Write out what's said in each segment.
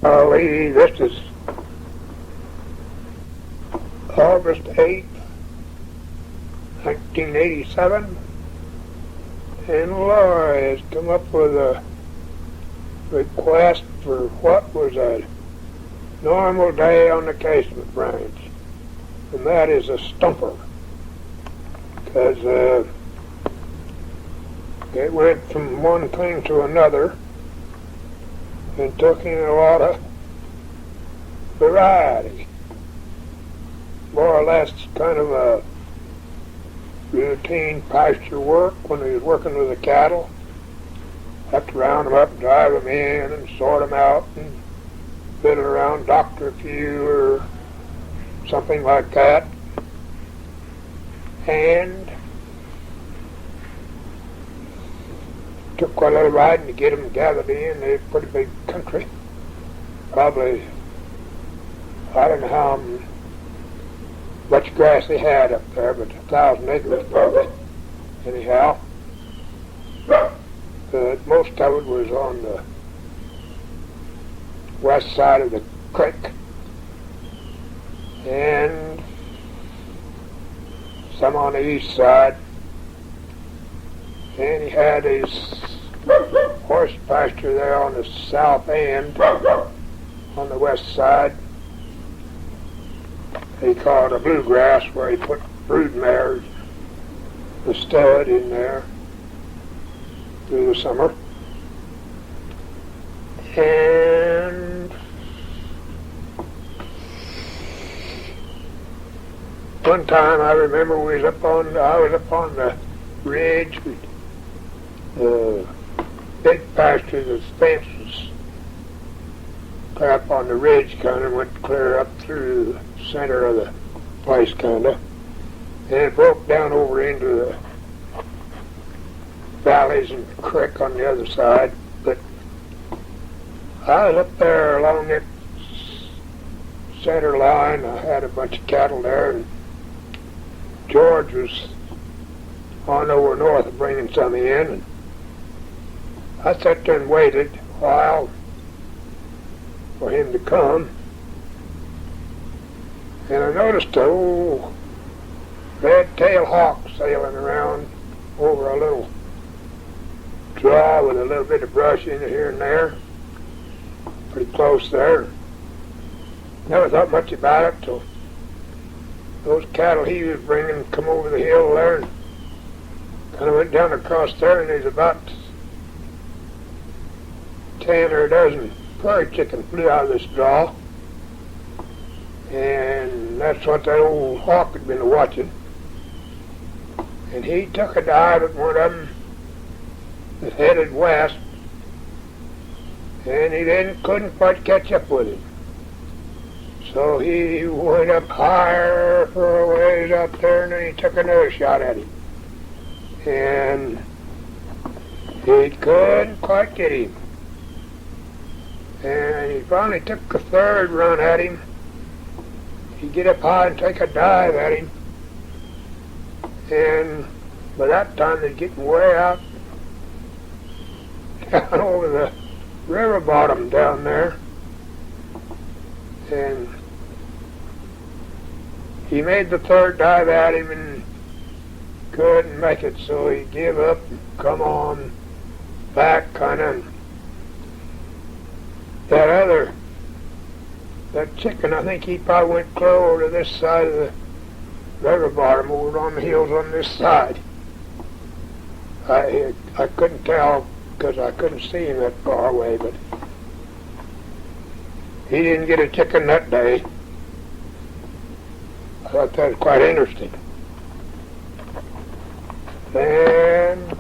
This is August 8th, 1987, and Laura has come up with a request for what was a normal day on the casement branch, and that is a stumper, because it went from one thing to another and took in a lot of variety. More or less kind of a routine pasture work when he was working with the cattle. Have to round them up and drive them in and sort them out and fiddle around, doctor a few or something like that. And took quite a little riding to get them gathered in. They're pretty big country. Probably, I don't know how much grass they had up there, but 1,000 acres probably. Anyhow, most of it was on the west side of the creek, and some on the east side. And he had his horse pasture there on the south end, on the west side. He called it a bluegrass, where he put brood mares, the stud in there through the summer. And one time I remember I was up on the ridge. Big pasture, the fence was clear up on the ridge, kind of went clear up through the center of the place, kind of, and it broke down over into the valleys and creek on the other side. But I was up there along that center line. I had a bunch of cattle there, and George was on over north bringing some in, and I sat there and waited a while for him to come, and I noticed a old red-tailed hawk sailing around over a little draw with a little bit of brush in it here and there, pretty close there. Never thought much about it till those cattle he was bringing come over the hill there and kind of went down across there, and there's about 10 or a dozen prairie chickens flew out of this draw, and that's what that old hawk had been watching. And he took a dive at one of them that headed west, and he then couldn't quite catch up with him. So he went up higher for a ways up there, and then he took another shot at him. And he couldn't quite get him. And he finally took a third run at him. He'd get up high and take a dive at him. And by that time they're getting way out down over the river bottom down there. And he made the third dive at him and couldn't make it, so he gave up and come on back, kind of. That chicken, I think he probably went clear over to this side of the river bottom, over on the hills on this side. I couldn't tell because I couldn't see him that far away, but he didn't get a chicken that day. I thought that was quite interesting. Then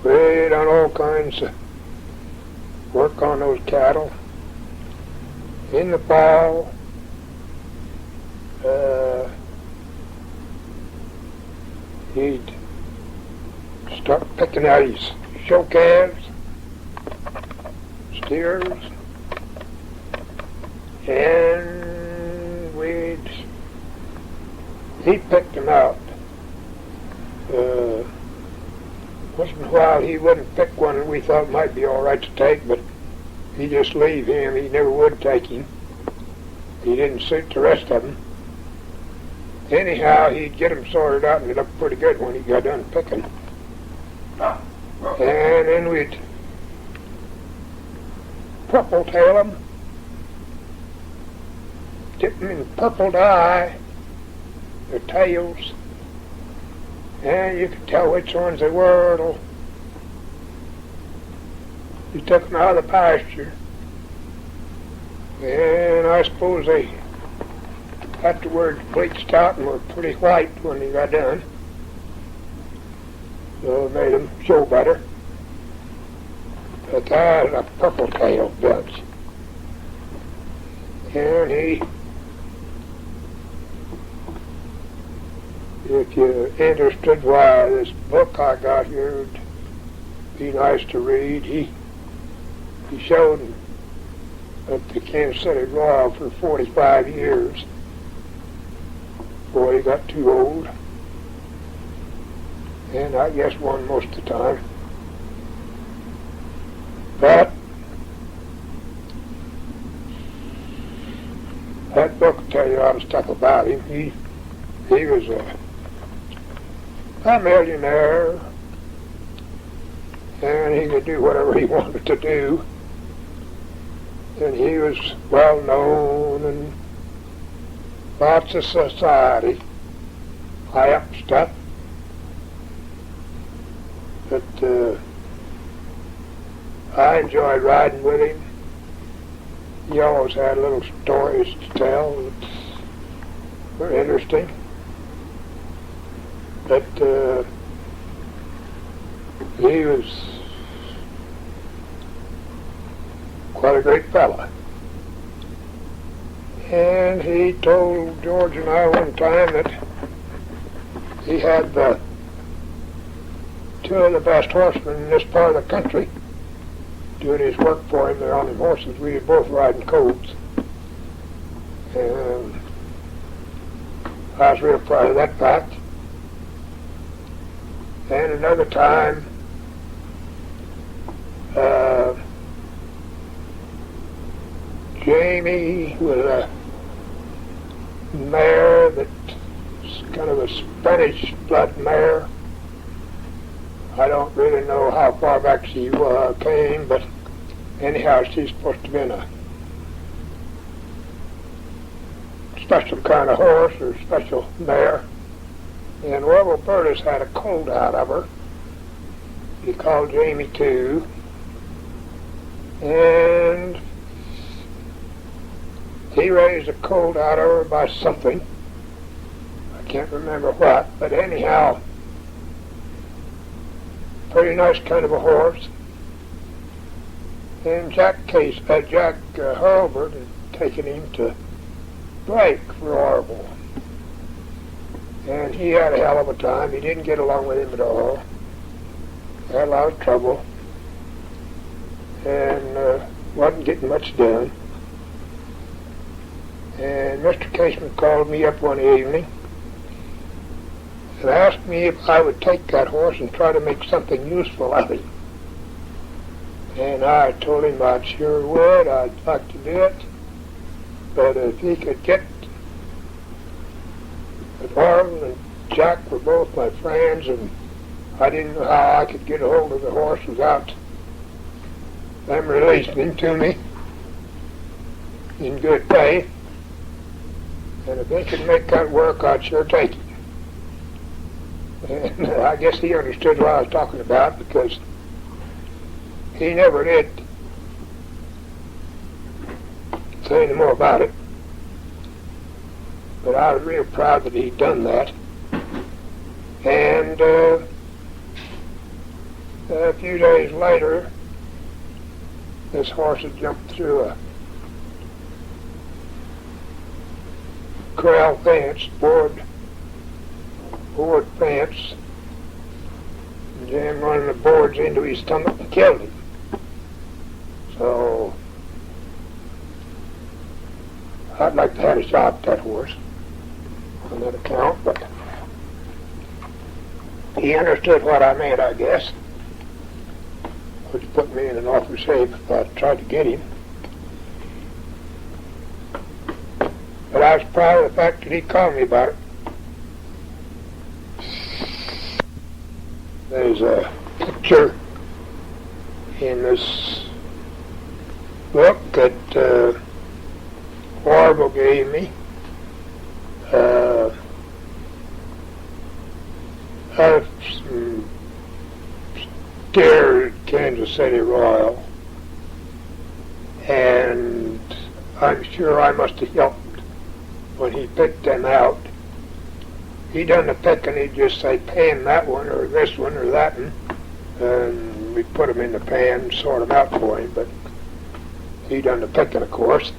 we done all kinds of work on those cattle. In the fall, he'd start picking out his show calves, steers, and he picked them out Once in a while he wouldn't pick one that we thought might be all right to take, but he'd just leave him. He never would take him. He didn't suit the rest of them. Anyhow, he'd get them sorted out and it looked pretty good when he got done picking. And then we'd purple tail them, dip them in purple dye, their tails, and you could tell which ones they were. You took them out of the pasture, and I suppose they afterwards bleached out and were pretty white when they got done. So it made them show better. But that was a purple tail Dutch. And he, if you're interested why this book I got here would be nice to read, he showed him at the Kansas City Royal for 45 years before he got too old. And I guess won most of the time. But that book will tell you a lot of stuff about him. He was a millionaire, and he could do whatever he wanted to do. And he was well known and lots of society, high up stuff. But I enjoyed riding with him. He always had little stories to tell that were interesting. But he was quite a great fella. And he told George and I one time that he had two of the best horsemen in this part of the country doing his work for him. They're on them horses. We were both riding colts. And I was real proud of that fact. And another time, Jamie with a mare that's kind of a Spanish blood mare. I don't really know how far back she came, but anyhow, she's supposed to have been a special kind of horse or special mare. And Orville Burtis had a colt out of her. He called Jamie too. And he raised a colt out of her by something. I can't remember what, but anyhow, pretty nice kind of a horse. And Jack Hurlburt had taken him to break for Orville. And he had a hell of a time. He didn't get along with him at all. Had a lot of trouble. And wasn't getting much done. And Mr. Casement called me up one evening and asked me if I would take that horse and try to make something useful out of him. And I told him I sure would. I'd like to do it. But if he could get Orville and Jack were both my friends, and I didn't know how I could get a hold of the horse without them releasing him to me in good faith. And if they could make that work, I'd sure take it. And I guess he understood what I was talking about, because he never did say any more about it. But I was real proud that he'd done that. And a few days later, this horse had jumped through a corral fence, board fence, and jammed one of the boards into his stomach and killed him. So I'd like to have a shot at that horse on that account, but he understood what I meant, I guess. which put me in an awful shape if I tried to get him. But I was proud of the fact that he called me about it. There's a picture in this book that Orville gave me of some deer at Kansas City Royal, and I'm sure I must have helped when he picked them out. He done the picking, he'd just say pan that one or this one or that one, and we'd put them in the pan and sort them out for him, but he done the picking, of course.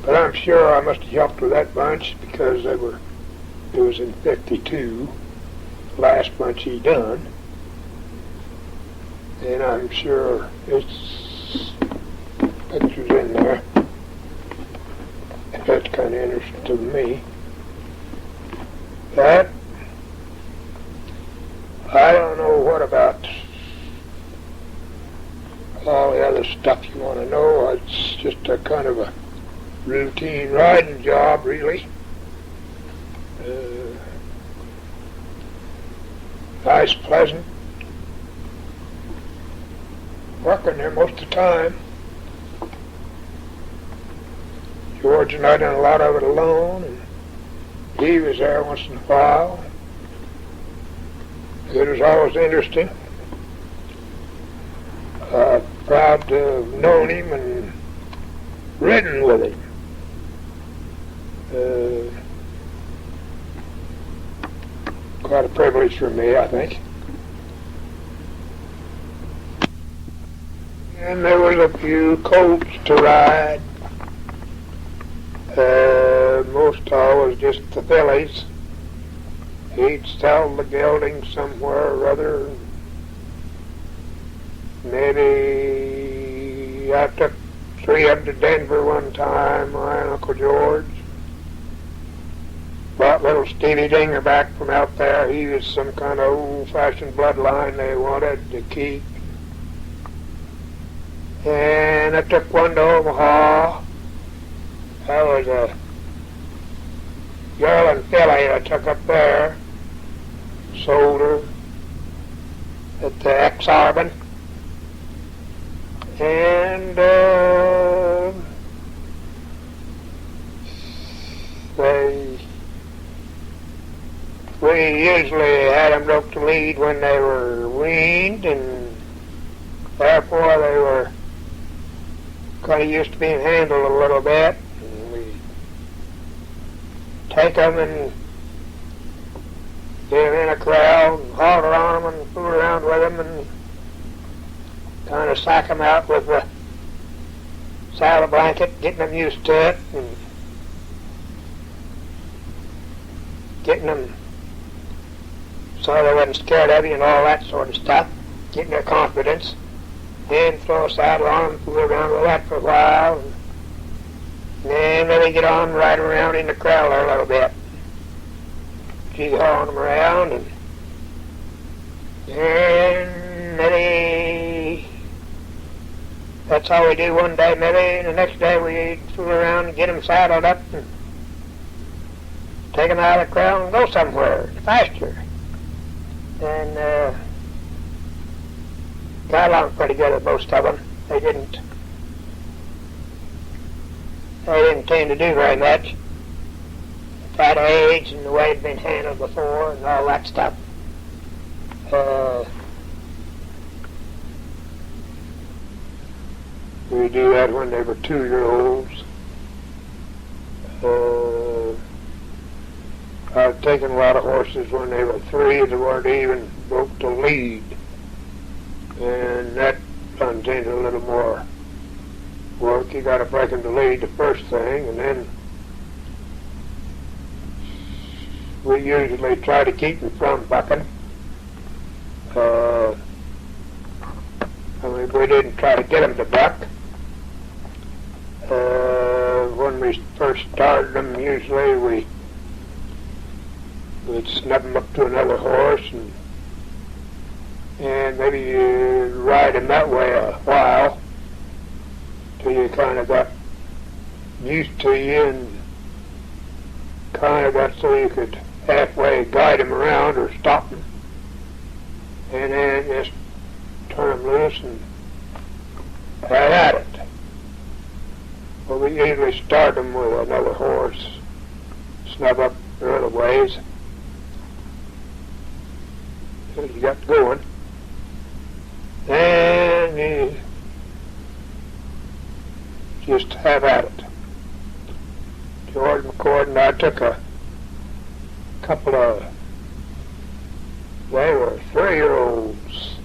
But I'm sure I must have helped with that bunch because it was in 52, the last bunch he done, and I'm sure it's pictures in there. That's kind of interesting to me. That, I don't know what about all the other stuff you want to know. It's just a kind of a routine riding job, really. Nice, pleasant. Working there most of the time. George and I done a lot of it alone, and he was there once in a while. It was always interesting. Proud to have known him and ridden with him. Quite a privilege for me, I think. And there was a few colts to ride. Most always just the fillies. He'd sell the gelding somewhere or other. Maybe I took 3 of them to Denver one time, my Uncle George. Brought little Stevie Dinger back from out there. He was some kind of old-fashioned bloodline they wanted to keep. And I took one to Omaha. That was a girl and filly I took up there. Sold her at the ex-Arbon. And we usually had them roped to lead when they were weaned, and therefore they were kind of used to being handled a little bit. And we take them and get them in a corral and halter on them and fool around with them and kind of sack them out with the saddle blanket, getting them used to it and getting them so they wasn't scared of you and all that sort of stuff, getting their confidence, and throw a saddle on them, fool around with that for a while, and then maybe get on and ride around in the corral there a little bit. Gee-hawing them around, and then maybe that's all we do one day, maybe, and the next day we fool around and get them saddled up and take them out of the corral and go somewhere, faster. And got along pretty good with most of them. They didn't tend to do very much. That age and the way it'd been handled before and all that stuff. We do that when they were 2-year-olds. I've taken a lot of horses when they were 3 that weren't even broke to lead. And that contains a little more work. You got to break them to lead the first thing, and then we usually try to keep them from bucking. We didn't try to get them to buck. When we first started them, usually we'd snub them up to another horse and and maybe you ride them that way a while till you kind of got used to you and kind of got so you could halfway guide them around or stop them, and then just turn them loose and have at it. Well, we usually start them with another horse, snub up the other ways, so you got going. And you just have at it. George McCord and I took a couple of, they were 3-year-olds,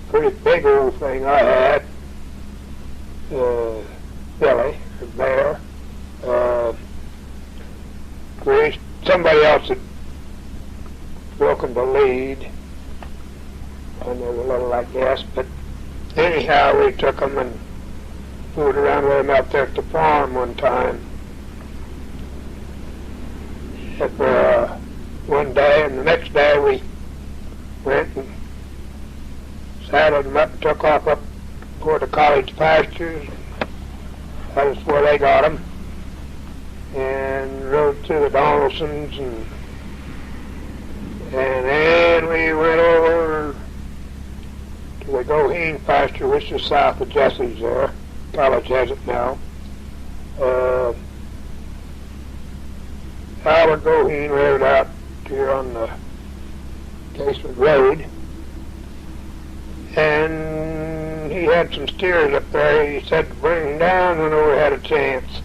pretty big old thing I had, Billy, or Bear, Grace, somebody else had broken the lead, and they were little, I guess, but anyhow, we took them and fooled around with them out there at the farm one time. One day, and the next day we went and saddled them up and took off up toward the college pastures. That was where they got them. And rode through the Donaldsons, and then we went over to the Goheen pasture, which is south of Jesse's there. College has it now. Howard Goheen rode out here on the Casement Road, and he had some steers up there. He said to bring them down whenever we had a chance.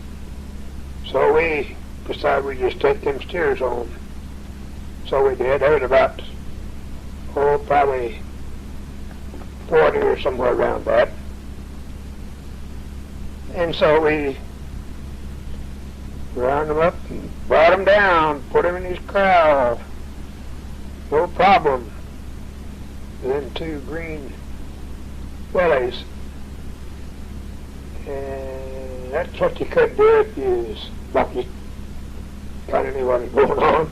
So we decided we'd just take them steers home. So we did. They was about, probably 40 or somewhere around that. And so we round them up and brought them down, put them in his corral. No problem. Then 2 green wellies. And that's what you could do if you was lucky. Kind of knew what was going on.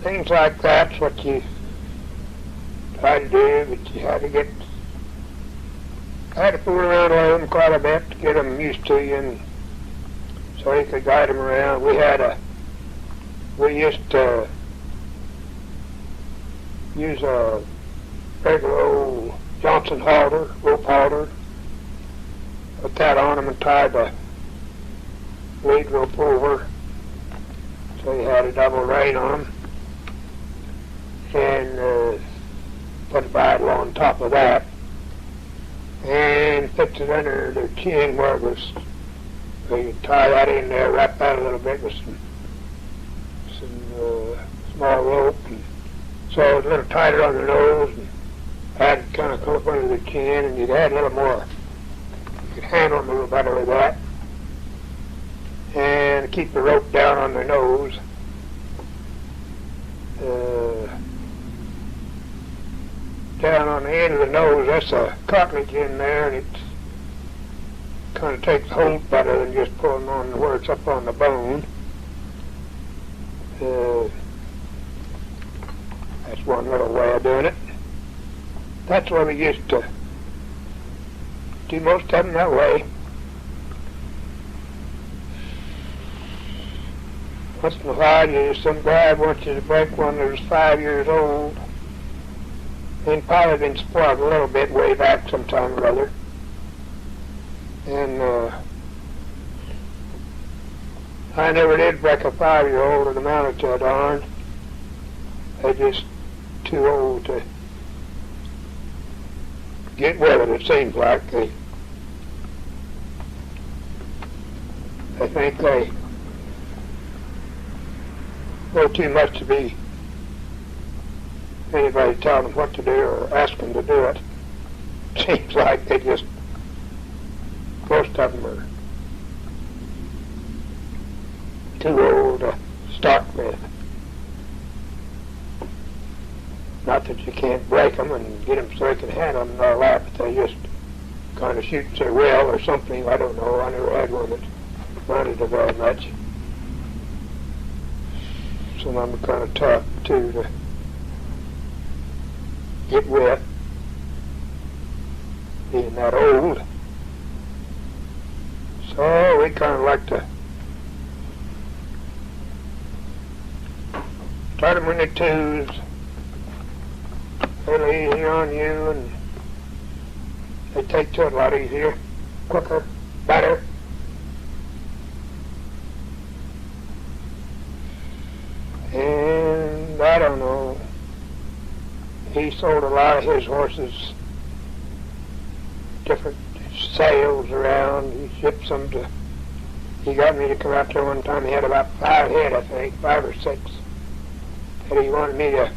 Things like that's what you try to do, but you had to fool around with them quite a bit to get them used to you, and so you could guide them around. We used to use a regular old Johnson halter, rope halter, put that on them and tie the lead rope over, so you had a double rein on them, and put a bridle on top of that, and fix it under their chin where it was. So you tie that in there, wrap that a little bit with some small rope, and so it was a little tighter on the nose, and had kind of come up under the chin, and you'd add a little more. You could handle them a little better with that, and keep the rope down on their nose. Down on the end of the nose, that's a cartilage in there, and it kind of takes hold better than just pulling on where it's up on the bone. That's one little way of doing it. That's why we used to do most of them that way. Once in a while, some guy wants you to break one that was 5 years old, and probably been spoiled a little bit way back sometime or other. And I never did break a 5-year-old and amounted to a darn. They're just too old to get with it seems like. They think they know too much to be anybody telling them what to do or ask them to do it. Seems like they just, most of them are too old to start with. Not that you can't break them and get them so they can handle them and all that, but they just kind of shoot their will or something. I don't know. I never had one that wanted it very much. Some of them are kind of tough, too, to get wet, being that old. So we kind of like to start them when they're twos, a little easier on you, and they take to it a lot easier, quicker, better. And I don't know, he sold a lot of his horses, different sales around. He shipped some to, he got me to come out there one time. He had about 5 head, I think, 5 or 6. And he wanted me to,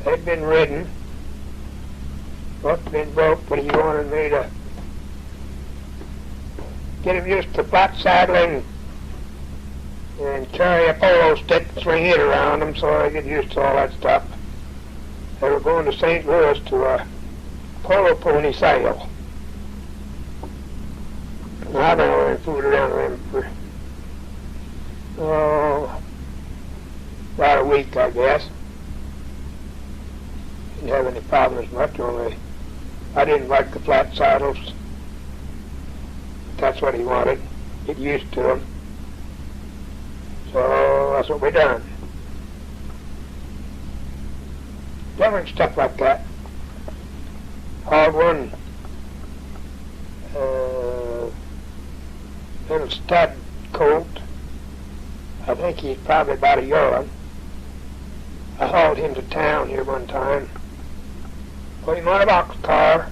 they'd been ridden, both been broke, but he wanted me to get him used to flat saddling and carry a polo stick and swing it around them so I get used to all that stuff. They were going to St. Louis to a polo pony sale. And I've been over and fooled around with them for about a week, I guess. Didn't have any problems much, only I didn't like the flat saddles. That's what he wanted. Get used to them. So that's what we done. Different stuff like that. Hauled one little stud colt. I think he's probably about a yearling. I hauled him to town here one time. Put him on a box car.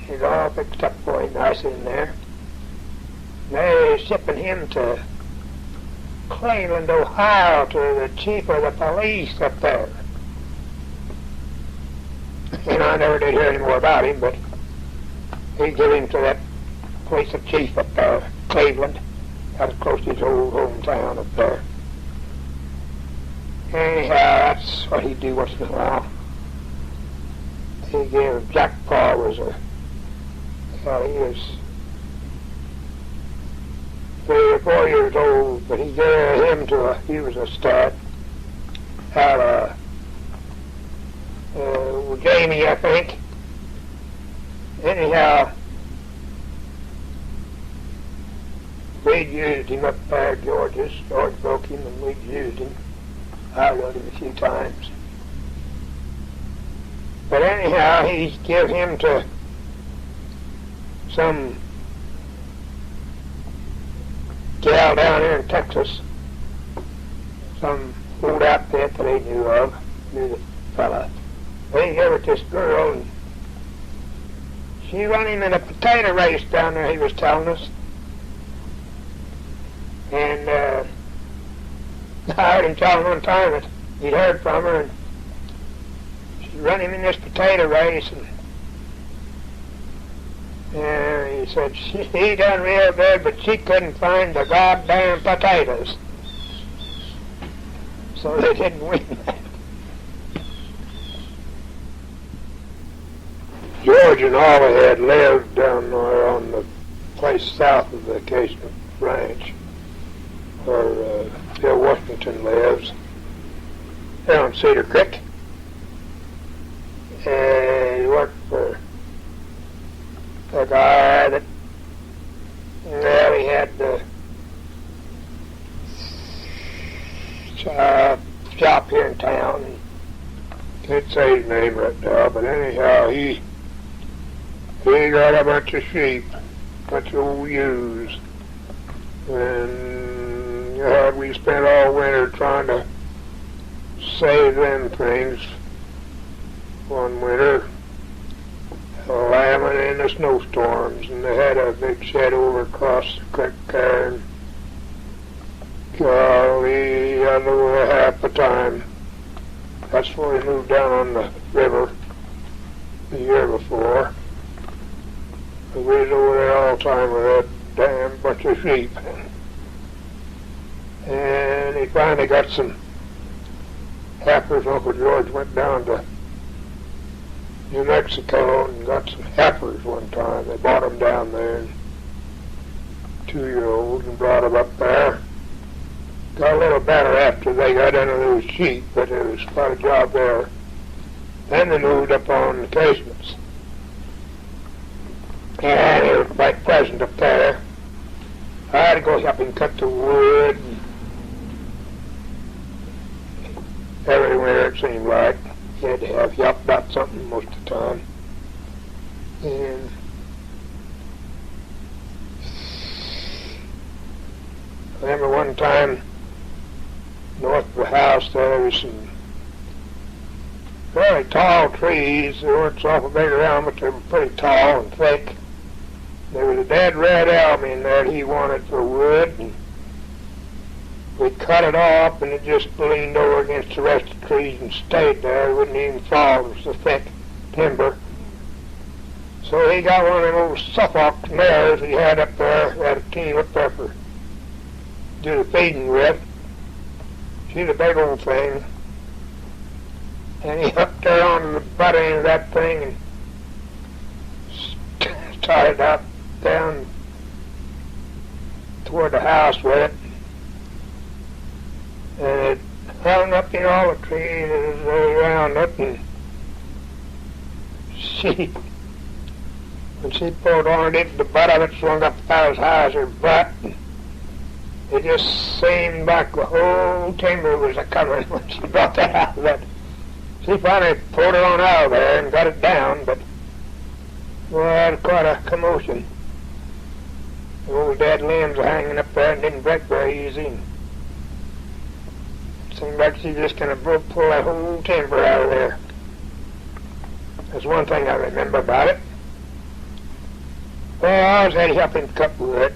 He's all fixed up for him nice in there. They're shipping him to Cleveland, Ohio, to the chief of the police up there. And I never did hear any more about him, but he gave him to that police chief up there, Cleveland. That was close to his old hometown up there. Anyhow, that's what he'd do once in a while. He gave, Jack Paul was he was 3 or 4 years old, but he gave him to he was a stud out of Jamie, I think. Anyhow, we'd used him up there at George's. George broke him and we'd used him. I rode him a few times. But anyhow, he gave him to some gal down here in Texas, some old outfit that he knew of, knew the fella. They gave it to this girl, and she run him in a potato race down there, he was telling us. And I heard him tell one time that he'd heard from her, and she run him in this potato race, and he said he done real good, but she couldn't find the goddamn potatoes. So they didn't win that. George and Ollie had lived down there on the place south of the Vacation Ranch, where Bill Washington lives, down on Cedar Creek. And he worked for a guy that, well, he had the shop here in town. Can't say his name right now, but anyhow, he got a bunch of sheep, a bunch of old ewes, and we spent all winter trying to save them things. One winter, lambing in the snowstorms, and they had a big shed over across the creek there, and golly, I knew half the time. That's where we moved down on the river the year before. We was over there all the time with that damn bunch of sheep. And he finally got some heifers. Uncle George went down to New Mexico and got some heifers one time. They bought them down there, 2-year-olds, and brought them up there. got a little better after they got into those sheep, but it was quite a job there. Then they moved up on the casements. And it was quite pleasant up there. I had to go help him cut the wood everywhere, it seemed like. He had to have help about something most of the time. And I remember one time north of the house there was some very tall trees. They weren't so awful big around, but they were pretty tall and thick. There was a dead red elm in there that he wanted for wood, and we cut it off, and it just leaned over against the rest of the trees and stayed there. It wouldn't even fall. It was so thick timber. So he got one of them old Suffolk mares he had up there. He had a team up there for do the feeding with. She's a big old thing. And he hooked her on the butt end of that thing and started up down toward the house with it. And it hung up in all the trees and around it, and when she pulled on it, the butt of it swung up about as high as her butt. It just seemed like the whole timber was a-coming when she brought that out of it. She finally pulled it on out of there and got it down, but well, that was quite a commotion. The old dead limbs were hanging up there and didn't break very easy. And it seemed like she just kind of pull that whole timber out of there. That's one thing I remember about it. Well, I always had to help him cut wood.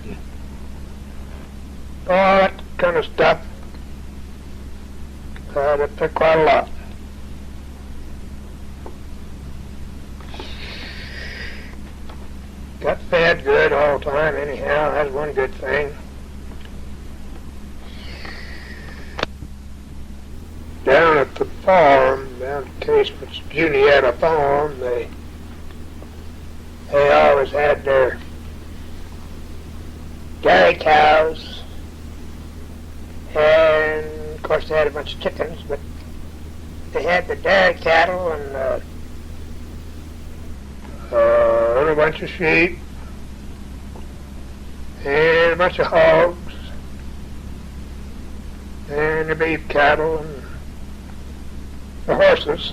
All that kind of stuff. That took quite a lot. Got fed good all the time anyhow. That's one good thing. Down at the farm, down at Casement's Juniata farm, they always had their dairy cows. And of course they had a bunch of chickens, but they had the dairy cattle and a bunch of sheep and a bunch of hogs and the beef cattle and the horses.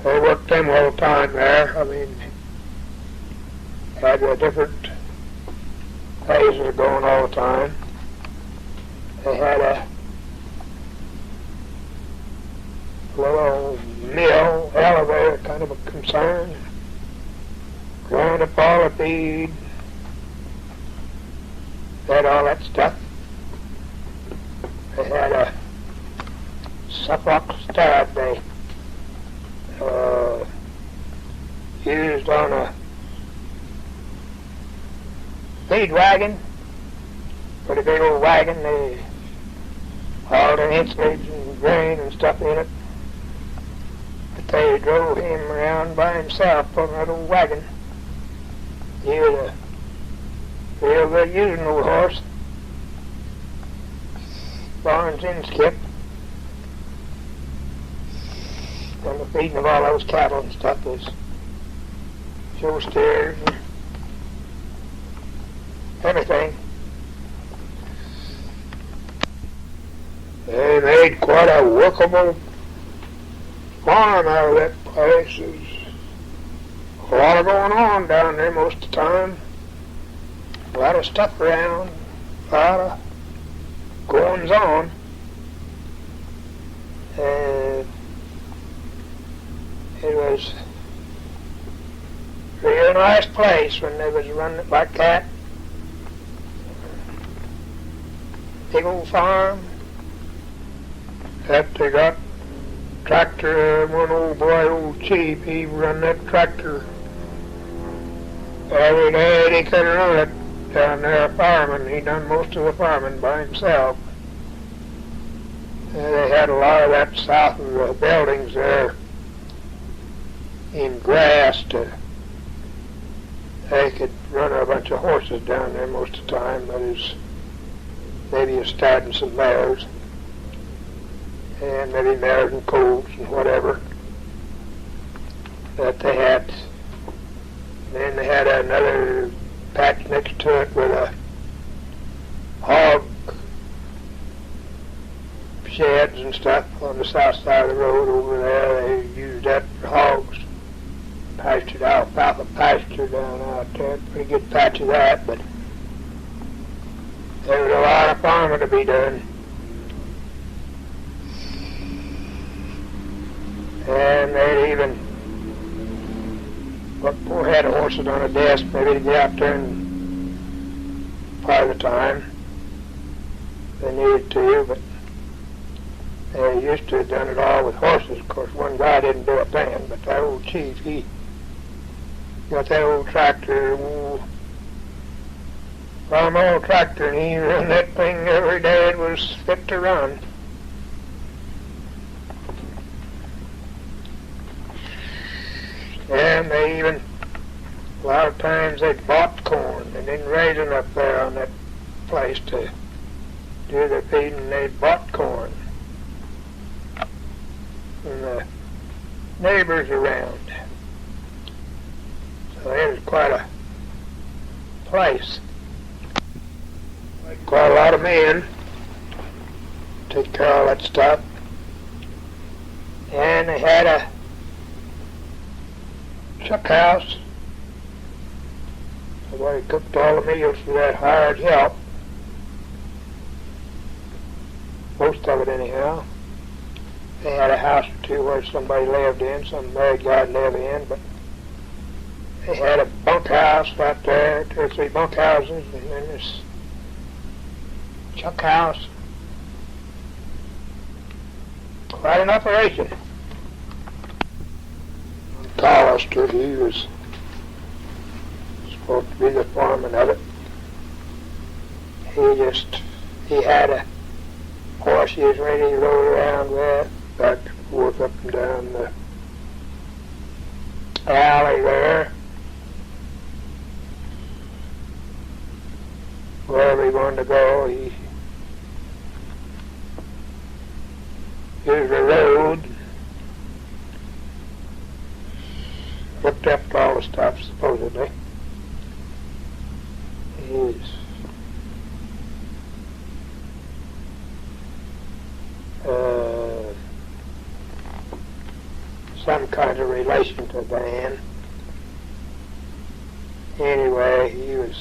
They worked them all the time there. I mean, had different phases going all the time. They had a little mill, elevator kind of a concern. Ground up all the feed. Had all that stuff. They had a Suffolk stud they used on a feed wagon. With a big old wagon, they hauled an insulage and grain and stuff in it. But they drove him around by himself on that old wagon. He was a real good using old horse. Barns inskip. And the feeding of all those cattle and stuff was show steers and everything. They made quite a workable farm out of that place. There's a lot of going on down there most of the time. A lot of stuff around, a lot of goings on. It was a real nice place when they was running it like that. Big old farm. That they got tractor, one old boy, old Chief, he run that tractor every day. He couldn't run it down there farming. He done most of the farming by himself. They had a lot of that south of the buildings there in grass they could run a bunch of horses down there most of the time. But maybe a stud and some mares, and maybe mares and colts and whatever that they had. Then they had another patch next to it with a hog sheds and stuff on the south side of the road over there. They used that for hogs. Pastured alfalfa pasture down out there. Pretty good patch of that, but there was a lot of farming to be done. And they'd even put poor head of horses on a desk maybe to get out there and part of the time they needed to, but they used to have done it all with horses. Of course, one guy didn't do it then, but that old chief, he got that old tractor, farm old tractor, and he ran that thing every day. It was fit to run. And they even, a lot of times they bought corn. They didn't raise enough there on that place to do their feeding. They bought corn from the neighbors around. So it was quite a place. Quite a lot of men take care of all that stuff. And they had a chuck house. Somebody cooked all the meals for that hired help. Most of it anyhow. They had a house or two where somebody lived in, some married guy lived in, but they had a bunkhouse right there, 2 or 3 bunkhouses, and then this chuck house. Quite an operation. Hollister, he was supposed to be the foreman of it. He had a horse he was ready to roll around with, back and forth up and down the alley there. Wherever he wanted to go, he used the road, looked up all the stuff, supposedly. He's some kind of relation to Dan. Anyway,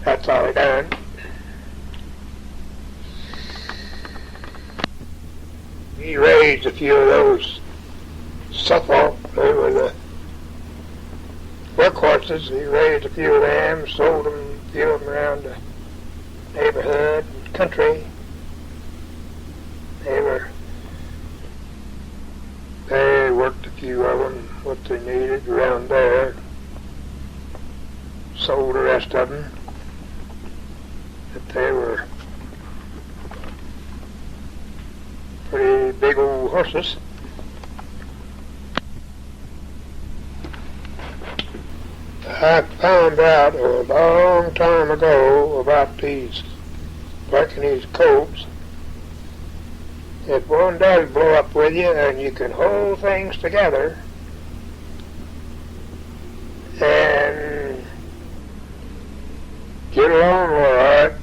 that's all he done. He raised a few of those Suffolk, they were the workhorses. He raised a few of them, sold them, a few of them around the neighborhood and country. They worked a few of them, what they needed around there. Sold the rest of them. But they were pretty big old horses. I found out a long time ago about these Pekingese colts. If one does blow up with you and you can hold things together and get along all right,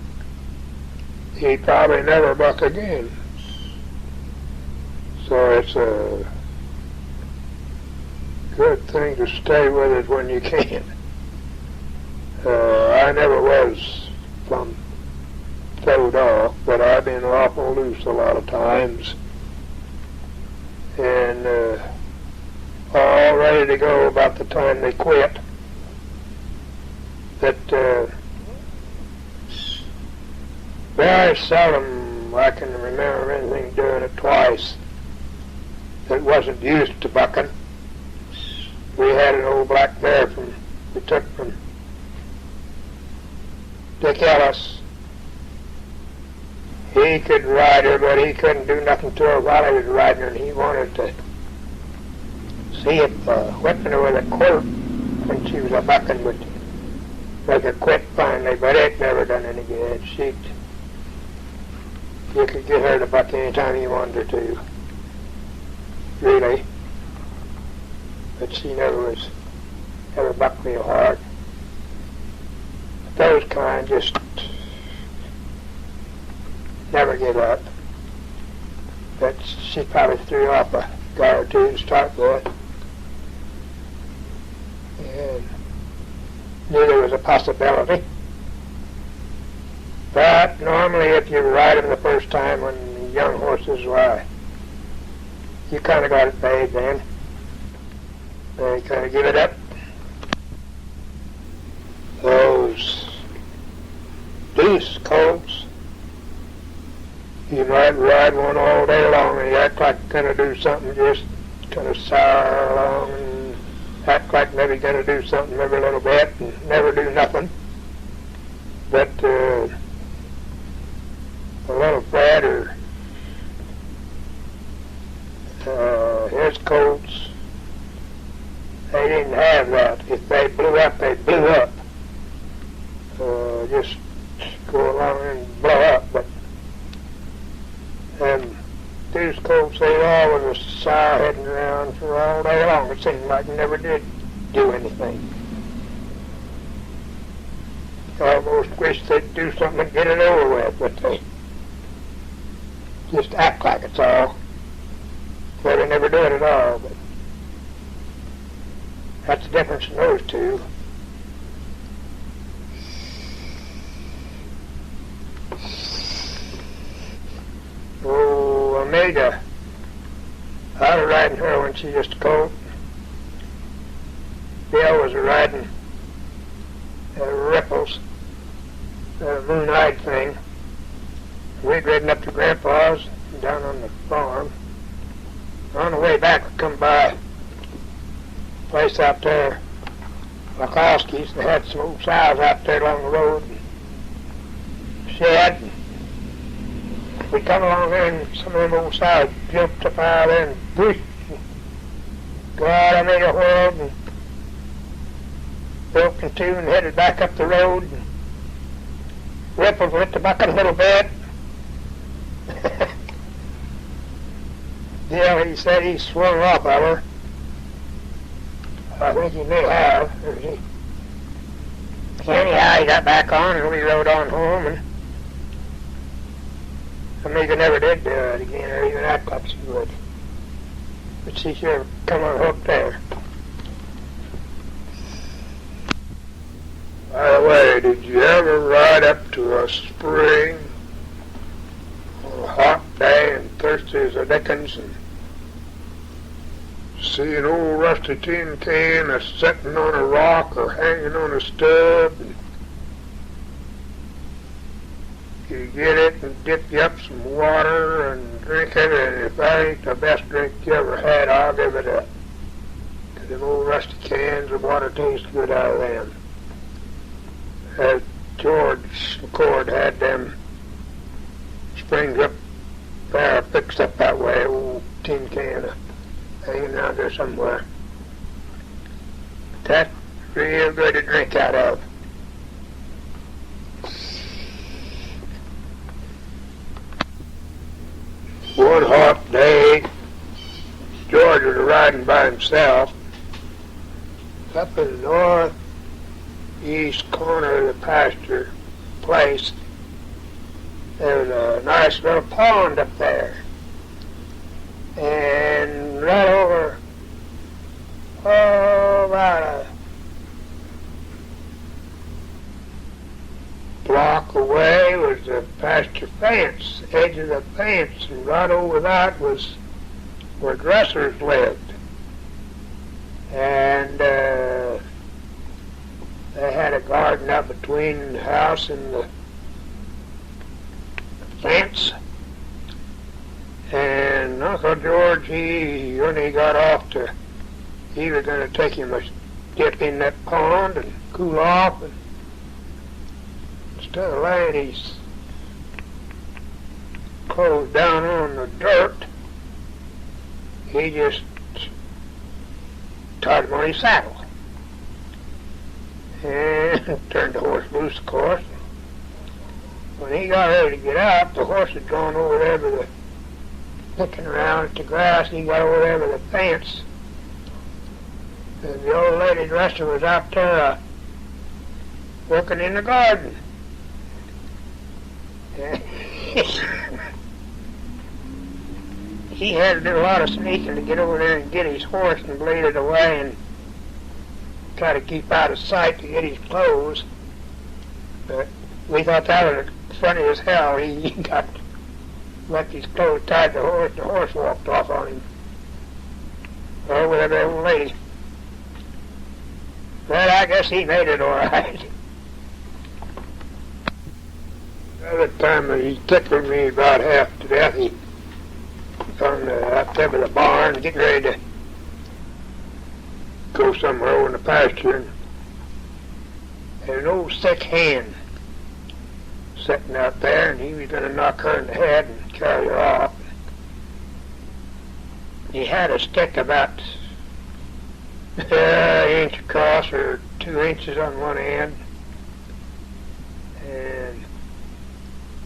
he'd probably never buck again. So it's a good thing to stay with it when you can. I never was plumb throwed off, but I've been awful loose a lot of times, and all ready to go about the time they quit. That very seldom I can remember anything doing it twice that wasn't used to bucking. We had an old black mare we took from Dick Ellis. He could ride her, but he couldn't do nothing to her while he was riding her, and he wanted to see if whipping her with a quirt when she was a bucking would make her quit finally, but it never done any good. You could get her to buck any time you wanted her to, really. But she never bucked real hard. Those kind just never give up. But she probably threw off a guy or two to start with. And knew there was a possibility. But normally if you ride them the first time when the young horses, why, you kind of got it made then. Then you kind of give it up. Those deuce colts, you might ride one all day long and you act like you're going to do something, just kind of sour along and act like maybe going to do something every little bit and never do nothing. But a little Fred his colts, they didn't have that. If they blew up, they blew up. Just go along and blow up. But these colts, they always were sour heading around for all day long. It seemed like they never did do anything. I almost wish they'd do something and get it over with, but they just act like it's all. Well, they never do it at all, but that's the difference in those two. Oh, Omega, I was riding her when she was just a colt. Bill was riding Ripples, the moon-eyed thing. We'd ridden up to Grandpa's down on the farm. On the way back, we come by a place out there, Lakowski's. They had some old sows out there along the road, and shed. We come along there, and some of them old sows jumped up out there and pushed. God, I made a whirl and broke in two and headed back up the road. And Ripples went to bucking a little bit. Yeah, he said he swung off of her. I think he may have. Anyhow, he got back on and we rode on home, and Amiga never did do it again or even act like she would. But she sure come unhooked there. By the way, did you ever ride up to a spring on a hot day and thirsty as a dickens and see an old rusty tin can that's sitting on a rock or hanging on a stub, and you get it and dip you up some water and drink it, and if that ain't the best drink you ever had, I'll give it up. 'Cause them old rusty cans of water tastes good out of them. George McCord had them springs up there fixed up that way, old tin can hanging out there somewhere. That's real good to drink out of. One hot day, George was riding by himself up in the northeast corner of the pasture place. There was a nice little pond up there. And right over, about a block away was the pasture fence, the edge of the fence, and right over that was where dressers lived. And they had a garden up between the house and the fence. And Uncle George, when he got off he was going to take him a dip in that pond and cool off, and instead of laying his clothes down on the dirt, he just tied him on his saddle. and turned the horse loose, of course. When he got ready to get up, the horse had gone over there by the, looking around at the grass. He got over there by the fence, and the old lady dresser was out there working in the garden. He had to do a lot of sneaking to get over there and get his horse and bleed it away and try to keep out of sight to get his clothes. But we thought that was funny as hell. He got left his clothes tied to the horse walked off on him. Oh, with that old lady. But I guess he made it all right. Another time he tickled me about half to death. He on up there by the barn, getting ready to go somewhere over in the pasture, and an old sick hen sitting out there, and he was going to knock her in the head and carry her off. He had a stick about an inch across or 2 inches on one end, and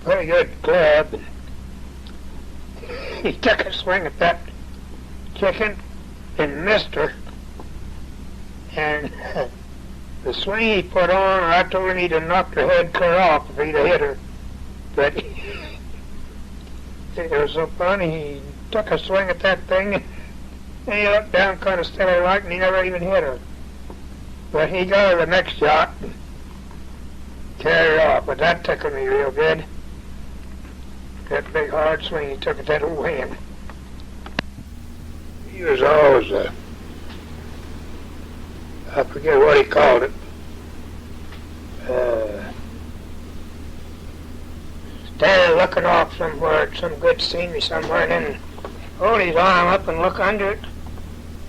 pretty good club. He took a swing at that chicken and missed her, and the swing he put on, I told him he'd have knocked her head clear off if he'd have hit her. But it was so funny, he took a swing at that thing, and he looked down kind of silly like, and he never even hit her. But he got her the next shot and carried her off, but that tickled me real good. That big hard swing he took at that old hen. He was always I forget what he called it. Standing looking off somewhere at some good scenery somewhere, and then hold his arm up and look under it.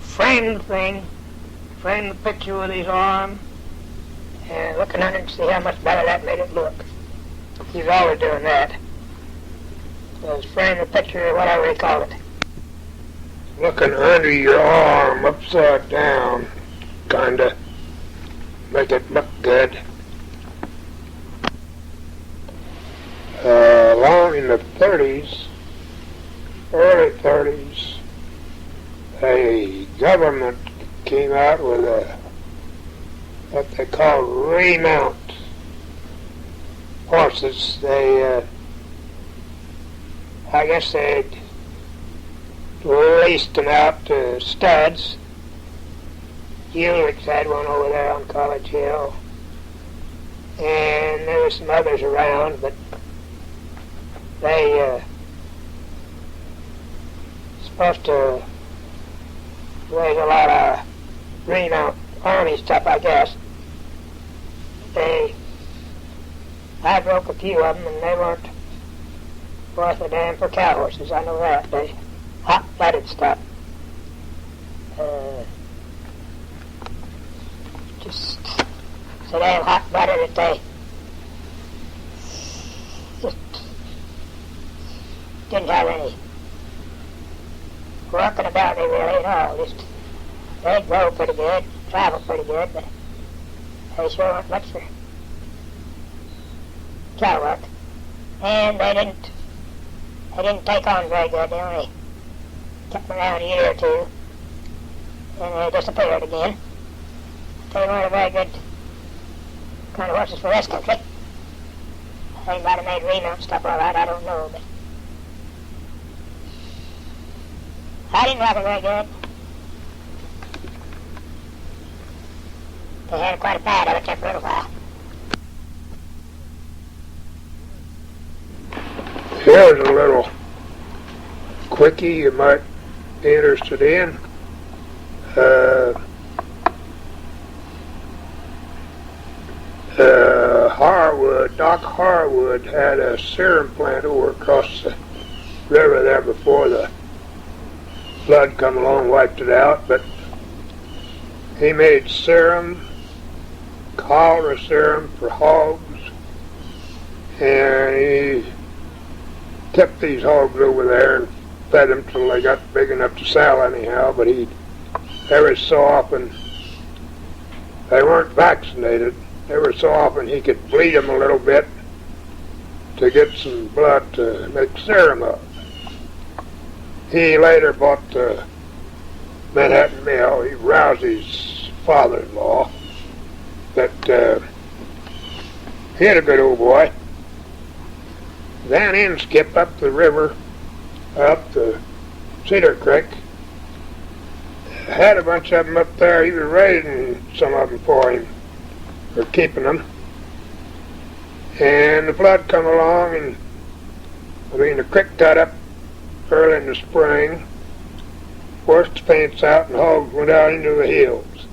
Frame the thing, frame the picture with his arm, and looking under it and see how much better that made it look. He was always doing that. Was frame the picture or whatever he called it. Looking under your arm upside down, kinda make it look good. Along in the 30s, early 30s, a government came out with what they call remount horses. They I guess they'd leased them out to studs. Ulrich's had one over there on College Hill, and there were some others around, but they supposed to raise a lot of remount army stuff, I guess. I broke a few of them, and they weren't worth a damn for cow horses, I know that. They hot-blooded stuff. Just so damn hot-blooded that they just didn't have any working about me really at all. Just they'd grow pretty good, travel pretty good, but they sure weren't much for cow work. And they didn't take on very good. They only kept them around a year or two, and they disappeared again. They weren't a very good kind of horses for this country. They might have made remount stuff all right, I don't know, but I didn't like them very good. They had quite a bad of it there for a little while. Here's a little quickie you might be interested in. Doc Harwood had a serum plant over across the river there before the flood come along and wiped it out, but he made serum, cholera serum for hogs, and he kept these hogs over there and fed them till they got big enough to sell anyhow, but he'd every so often They weren't vaccinated. Every so often he could bleed them a little bit to get some blood to make serum up. He later bought the Manhattan Mill. He roused his father-in-law that he had a good old boy. Then Inskip up the river, up the Cedar Creek. Had a bunch of them up there. He was raising some of them for him, or keeping them. And the flood come along, and the creek got up early in the spring, washed the fence out, and hogs went out into the hills.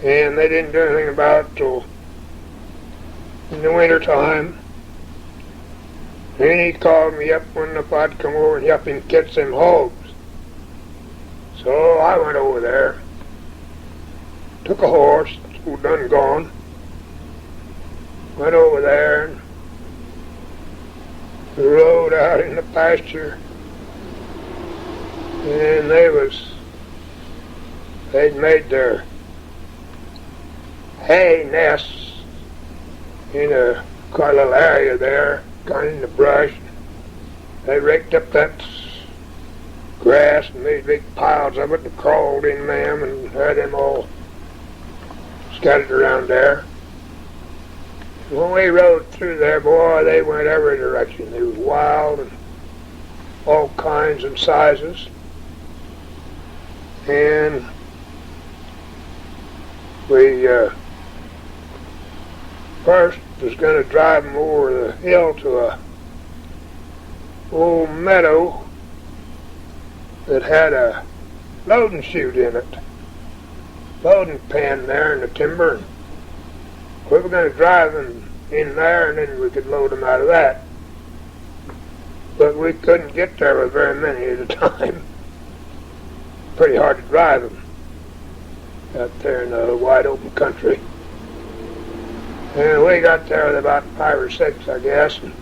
And they didn't do anything about it till in the winter time. And he called me up when the flood come over and helped him catch them hogs. So I went over there, took a horse, who done gone, went over there and rode out in the pasture, and they'd made their hay nests in a quite a little area there, kind of in the brush. They raked up that grass and made big piles of it and crawled in them and had them all scattered around there. When we rode through there, boy, they went every direction. They was wild and all kinds and sizes. And we first was going to drive them over the hill to a old meadow that had a loading chute in it, loading pen there in the timber. And we were going to drive them in there, and then we could load them out of that. But we couldn't get there with very many at a time. Pretty hard to drive them out there in the wide open country. And we got there with about 5 or 6, I guess. And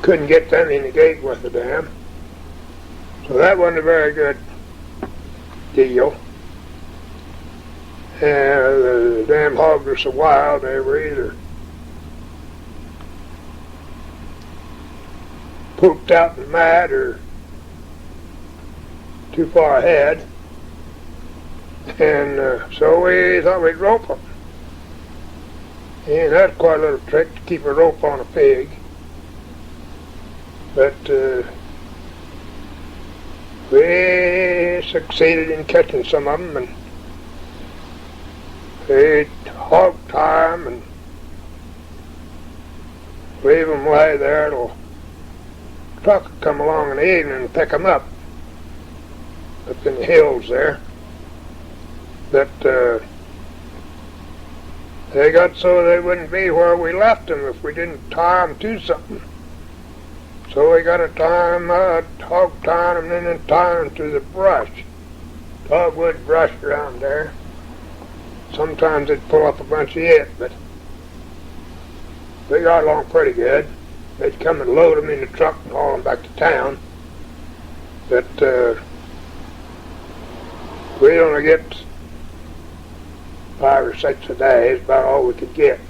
couldn't get them in the gate with the dam. So that wasn't a very good deal. And the damn hogs were so wild, they were either pooped out and mad or too far ahead. And so we thought we'd rope them. And that's quite a little trick to keep a rope on a pig. But we succeeded in catching some of them, and we'd hog tie them and leave them lay there till the truck would come along in the evening and pick them up in the hills there. But they got so they wouldn't be where we left them if we didn't tie them to something. So we got to tie them, hog tying them, and then tying them to the brush, dogwood brush around there. Sometimes they'd pull up a bunch of it, but we got along pretty good. They'd come and load them in the truck and haul them back to town. But we'd only get 5 or 6 a day, is about all we could get.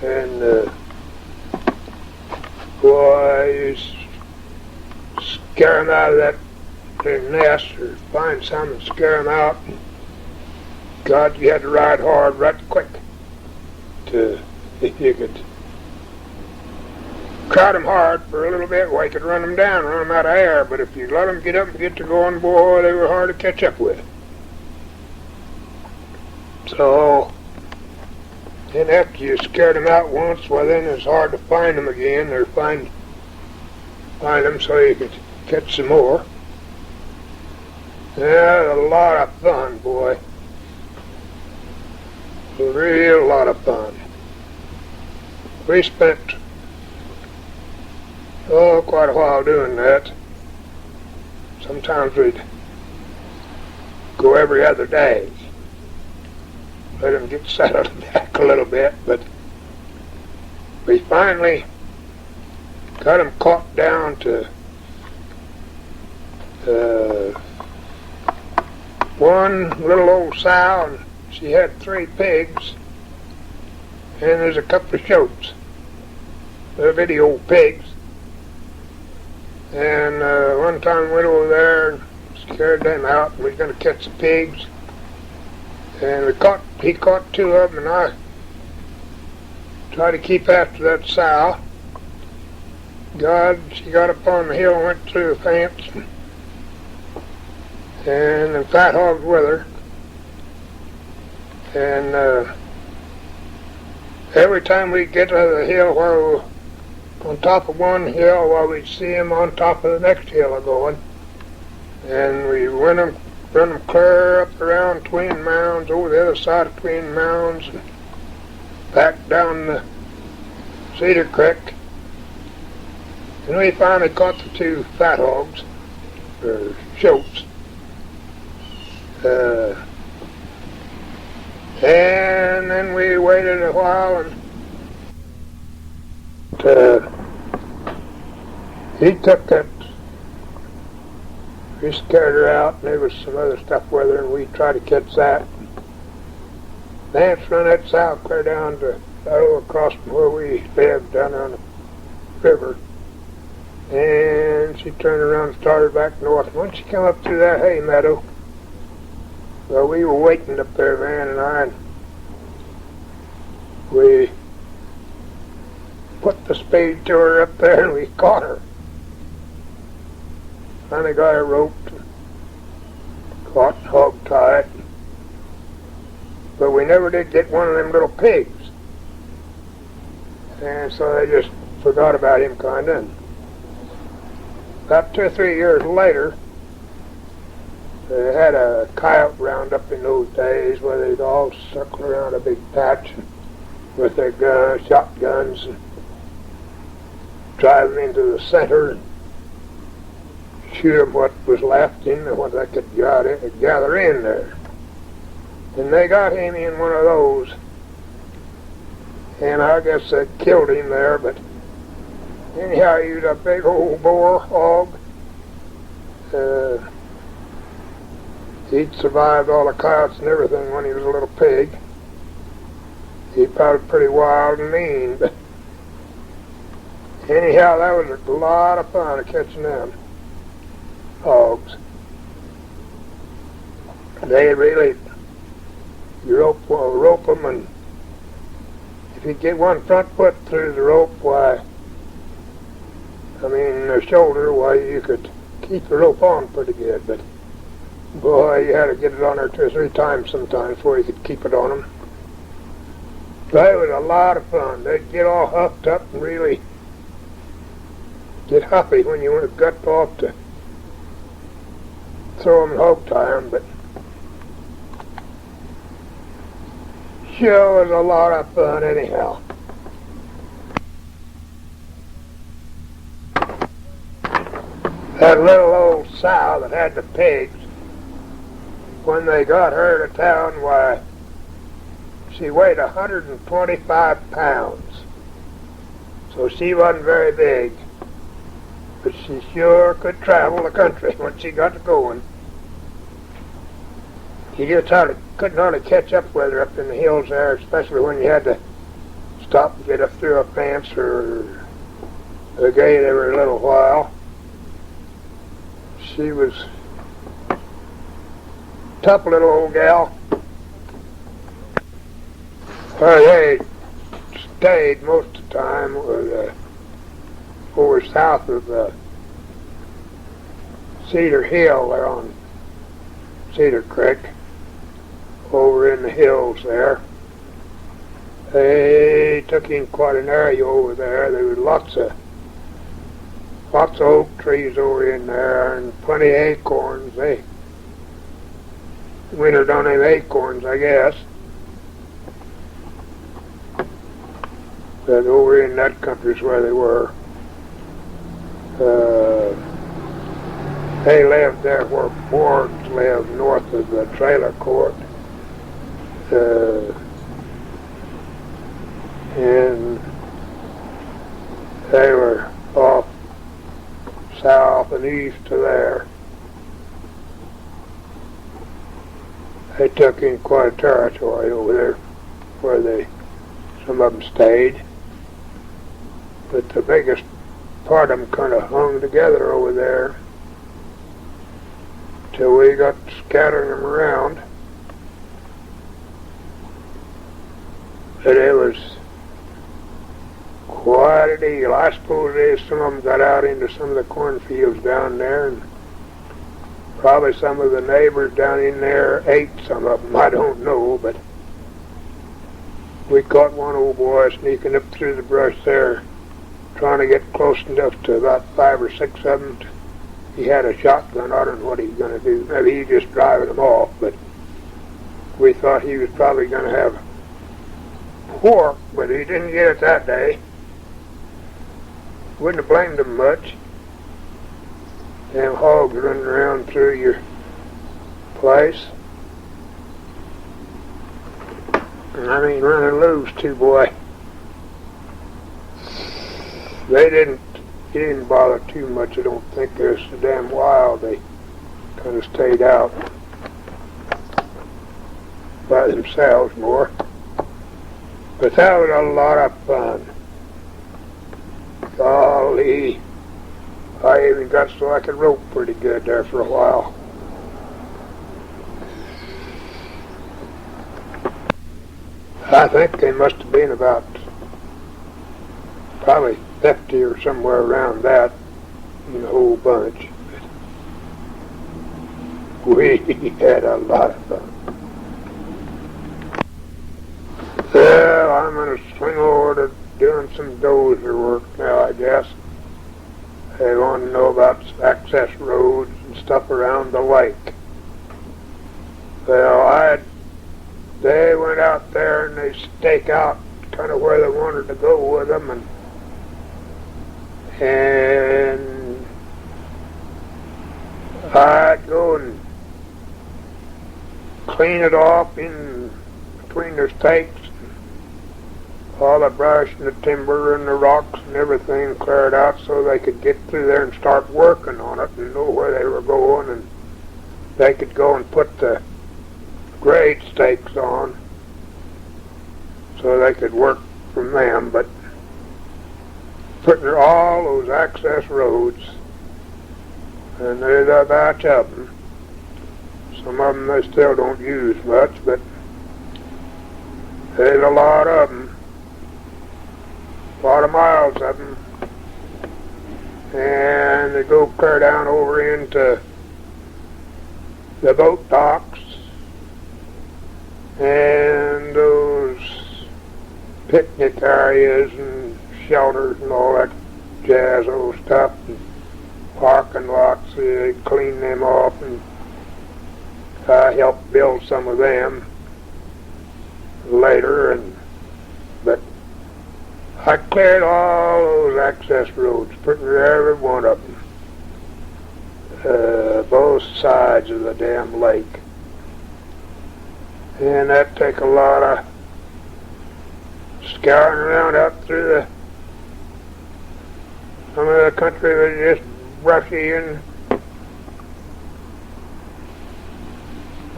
And boy, you scare them out of their nest, or find some and scare them out. God, you had to ride hard, right quick, to if you could crowd them hard for a little bit, well, you could run them down, run them out of air. But if you let them get up and get to going, boy, they were hard to catch up with. So, and after you scared them out once, well, then it's hard to find them again, or find them so you could catch some more. Yeah, a lot of fun, boy. A real lot of fun. We spent quite a while doing that. Sometimes we'd go every other day. Let them get settled back a little bit, but we finally got them caught down to Uh, One little old sow, and she had 3 pigs, and there's a couple of shoats, little bitty old pigs. And one time we went over there and scared them out, and we were going to catch the pigs. And he caught 2 of them, and I tried to keep after that sow. She got up on the hill and went through the fence, and the fat hogs with her. And every time we'd get to the hill where we were on top of one hill, while we'd see them on top of the next hill going, and we run them clear up around Twin Mounds, over the other side of Twin Mounds, and back down the Cedar Creek. And we finally caught the 2 fat hogs, or shoats. And then we waited a while, and he took that. We scared her out, and there was some other stuff with her, and we tried to catch that. Vance run that sow clear down to across from where we lived, down on the river. And she turned around and started back north. And when she came up through that hay meadow, well, we were waiting up there, Van and I, and we put the spade to her up there, and we caught her. Finally got her roped, caught and hog-tied. But we never did get one of them little pigs. And so they just forgot about him kind of. About 2 or 3 years later, they had a coyote roundup in those days where they'd all circle around a big patch with their shotguns, and drive them into the center and shoot them what was left in and what they could gather in there. And they got him in one of those, and I guess they killed him there, but anyhow, he was a big old boar hog. He'd survived all the coyotes and everything when he was a little pig. He probably pretty wild and mean, but anyhow, that was a lot of fun catching them hogs. They really, you rope them, and if you get one front foot through the rope, why, I mean, the shoulder, why, you could keep the rope on pretty good, but boy, you had to get it on there 2 or 3 times sometimes before you could keep it on them. But it was a lot of fun. They'd get all huffed up and really get huffy when you got off to throw them and hog tie them, but sure was a lot of fun anyhow. That little old sow that had the pigs, when they got her to town, why, she weighed 125 pounds. So she wasn't very big, but she sure could travel the country when she got going. You just couldn't hardly catch up with her up in the hills there, especially when you had to stop and get up through a fence or a gate every little while. She was a tough little old gal. Where they stayed most of the time was over south of Cedar Hill there on Cedar Creek, over in the hills there. They took in quite an area over there. There was lots of oak trees over in there and plenty of acorns. They wintered on them acorns, I guess. But over in that country is where they were. They lived there where Wards lived, north of the trailer court. And they were off south and east to there. They took in quite a territory over there where some of them stayed. But the biggest part of them kind of hung together over there till we got scattering them around. But it was quite a deal. I suppose some of them got out into some of the cornfields down there, and probably some of the neighbors down in there ate some of them. I don't know, but we caught one old boy sneaking up through the brush there, trying to get close enough to about 5 or 6 of them. He had a shotgun. I don't know what he was going to do. Maybe he was just driving them off, but we thought he was probably going to have pork, but he didn't get it that day. Wouldn't have blamed him much. Damn hogs running around through your place. I mean, running loose too, boy. He didn't bother too much. I don't think they're so damn wild. They kind of stayed out by themselves more. But that was a lot of fun. Golly, I even got so I could rope pretty good there for a while. I think they must have been about probably 50 or somewhere around that in the whole bunch. We had a lot of fun. Well, I'm going to swing over to doing some dozer work now, I guess. They want to know about access roads and stuff around the lake. Well, they went out there and they stake out kind of where they wanted to go with them, and I'd go and clean it off in between their stakes, all the brush and the timber and the rocks and everything cleared out so they could get through there and start working on it and know where they were going, and they could go and put the grade stakes on so they could work from them. But putting all those access roads, and there's a batch of them. Some of them they still don't use much, but there's a lot of them. A lot of miles of them, and they go clear down over into the boat docks and those picnic areas and shelters and all that jazz old stuff, and parking lots. They clean them off, and I helped build some of them later, but I cleared all those access roads, pretty near every one of them, both sides of the damn lake. And that take a lot of scouring around out through some of the country was just brushy and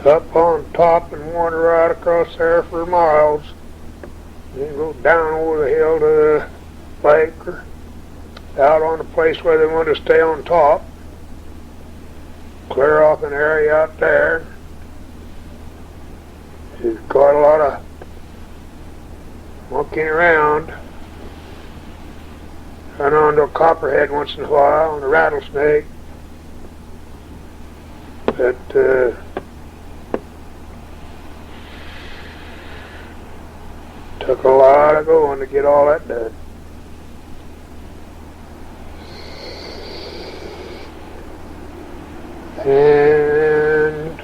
up on top and water right across there for miles. Then go down over the hill to the lake or out on a place where they want to stay on top. Clear off an area out there. There's quite a lot of monkeying around. Run onto a copperhead once in a while and a rattlesnake. But took a lot of going to get all that done. And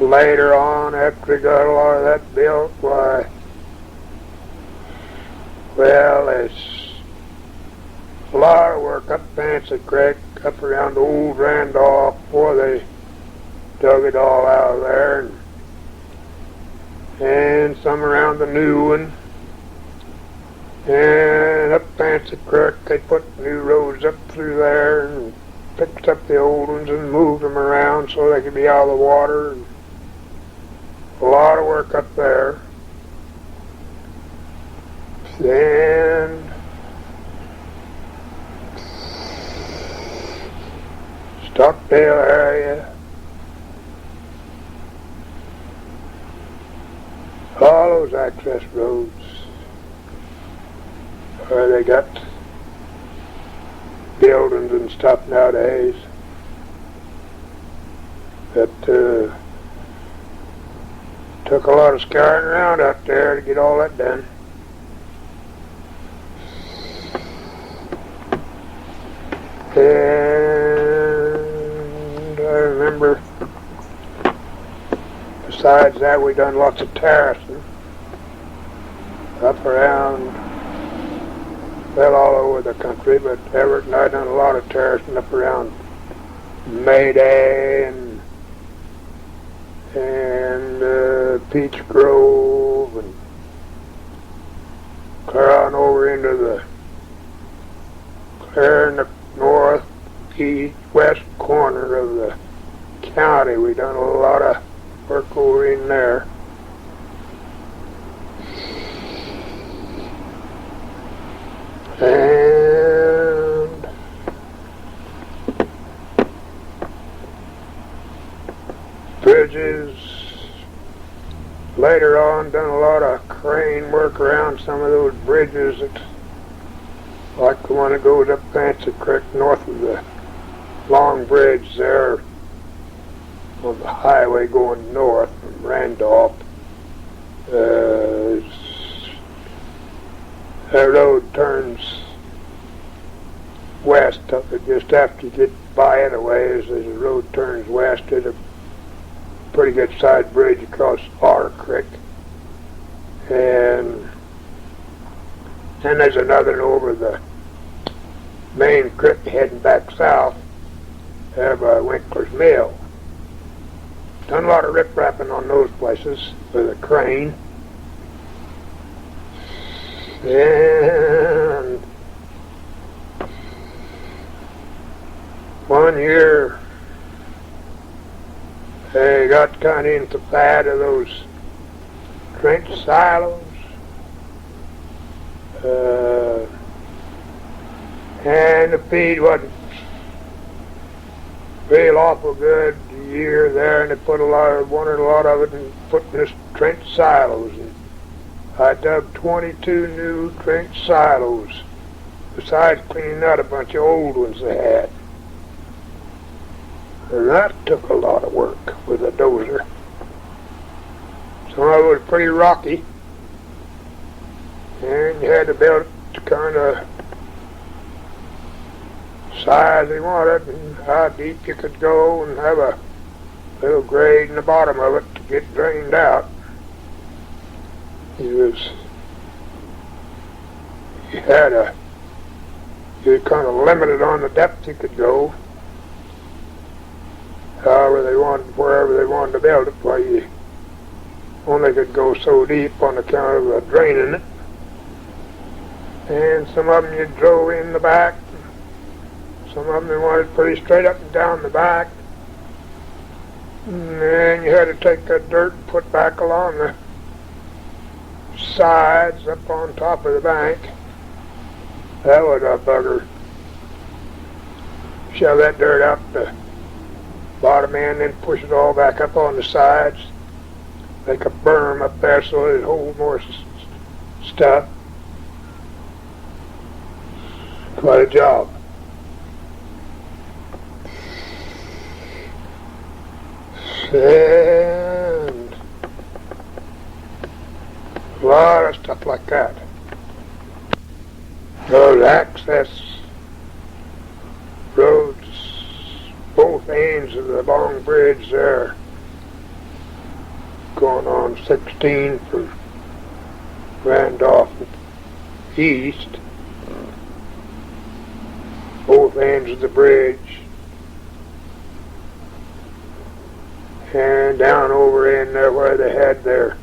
later on, after we got a lot of that built, why, well, it's a lot of work up Fancy Creek, up around Old Randolph, before they dug it all out of there, and some around the new one, and up Fancy Creek. They put new roads up through there, and picked up the old ones and moved them around so they could be out of the water. And a lot of work up there. Then Stockdale area. All those access roads where they got buildings and stuff nowadays that took a lot of scouring around out there to get all that done. And I remember, besides that, we done lots of terracing up around, well, all over the country, but Everett and I done a lot of terracing up around Mayday and Peach Grove and clear on over into the clear in the north, east, west corner of the county. We done a lot of work over in there. And bridges. Later on, done a lot of crane work around some of those bridges, that, like the one that goes up Fancy Creek north of the Long Bridge there on the highway going north from Randolph. That road turns west just after you get by it a ways. As the road turns west, it's a pretty good sized bridge across Otter Creek, and then there's another one over the main creek heading back south there by Winkler's Mill. Done a lot of rip-rapping on those places with a crane. And one year they got kind of into bad of those trench silos. And the feed wasn't real awful good a year there, and they wanted a lot of it and put in this trench silos. And I dug 22 new trench silos, besides cleaning out a bunch of old ones they had. And that took a lot of work with a dozer. Some of it was pretty rocky, and you had to build it to kind of size you wanted and how deep you could go, and have a little grade in the bottom of it to get drained out. You were kind of limited on the depth you could go. Wherever they wanted to build it, why you only could go so deep on account of draining it. And some of them you drove in the back. Some of them they wanted pretty straight up and down the back. And then you had to take that dirt and put back along the sides up on top of the bank. That was a bugger. Shove that dirt out the bottom end, then push it all back up on the sides. Make a berm up there so it'd hold more stuff. Quite a job. And a lot of stuff like that. Those access roads, both ends of the Long Bridge there, going on 16 from Randolph east, both ends of the bridge, and down over in there where they had their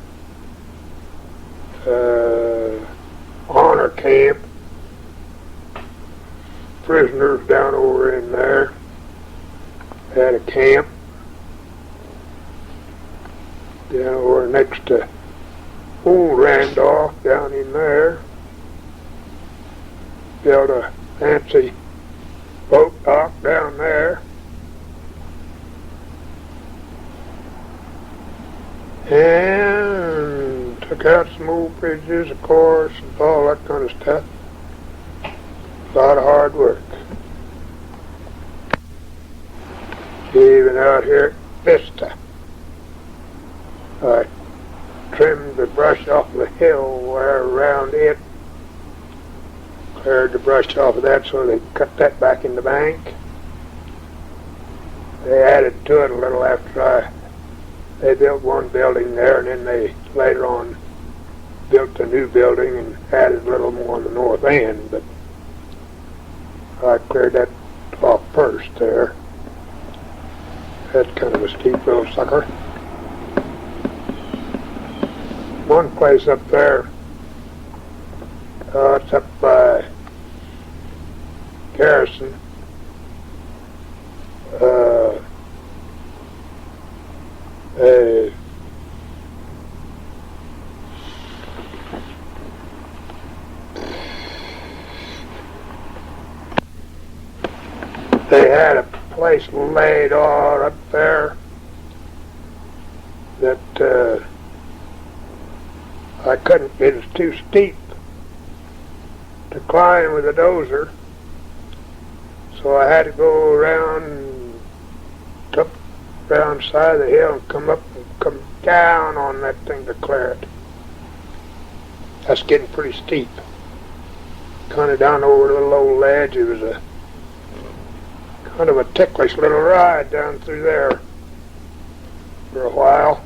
honor camp, prisoners down over in there. camp down over next to old Randolph down in there. Built a fancy boat dock down there. And took out some old bridges, of course, and all that kind of stuff. A lot of hard work. Even out here at Vista, I trimmed the brush off the hill where around it, cleared the brush off of that so they cut that back in the bank. They added to it a little after they built one building there, and then they later on built a new building and added a little more on the north end, but I cleared that off first there. That's kind of a steep little sucker. One place up there, it's up by Garrison. They had a place laid all up there that I couldn't. It was too steep to climb with a dozer, so I had to go around and up around the side of the hill and come up and come down on that thing to clear it. That's getting pretty steep. Kind of down over a little old ledge. It was a kind of a ticklish little ride down through there for a while,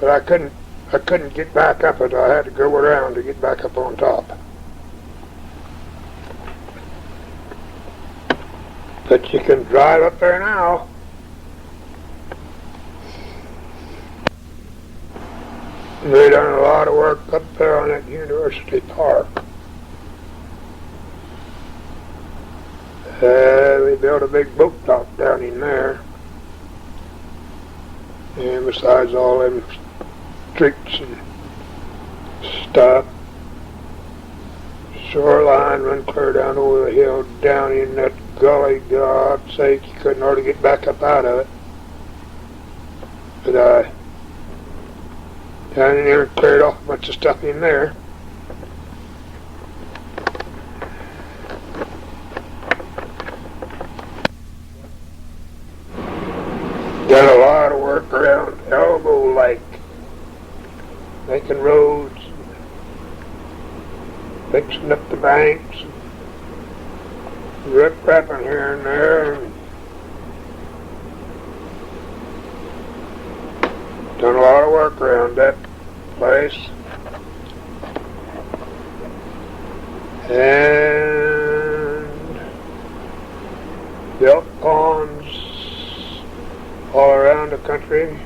but I couldn't get back up it. I had to go around to get back up on top. But you can drive up there now. They done a lot of work up there on that University Park. They built a big boat dock down in there. And besides all them streets and stuff, shoreline run clear down over the hill, down in that gully. God's sake, you couldn't hardly get back up out of it. But I down in there and cleared off a bunch of stuff in there. Done a lot of work around Elbow Lake, making roads, fixing up the banks, rip-rapping here and there. Done a lot of work around that place. And built ponds all around the country.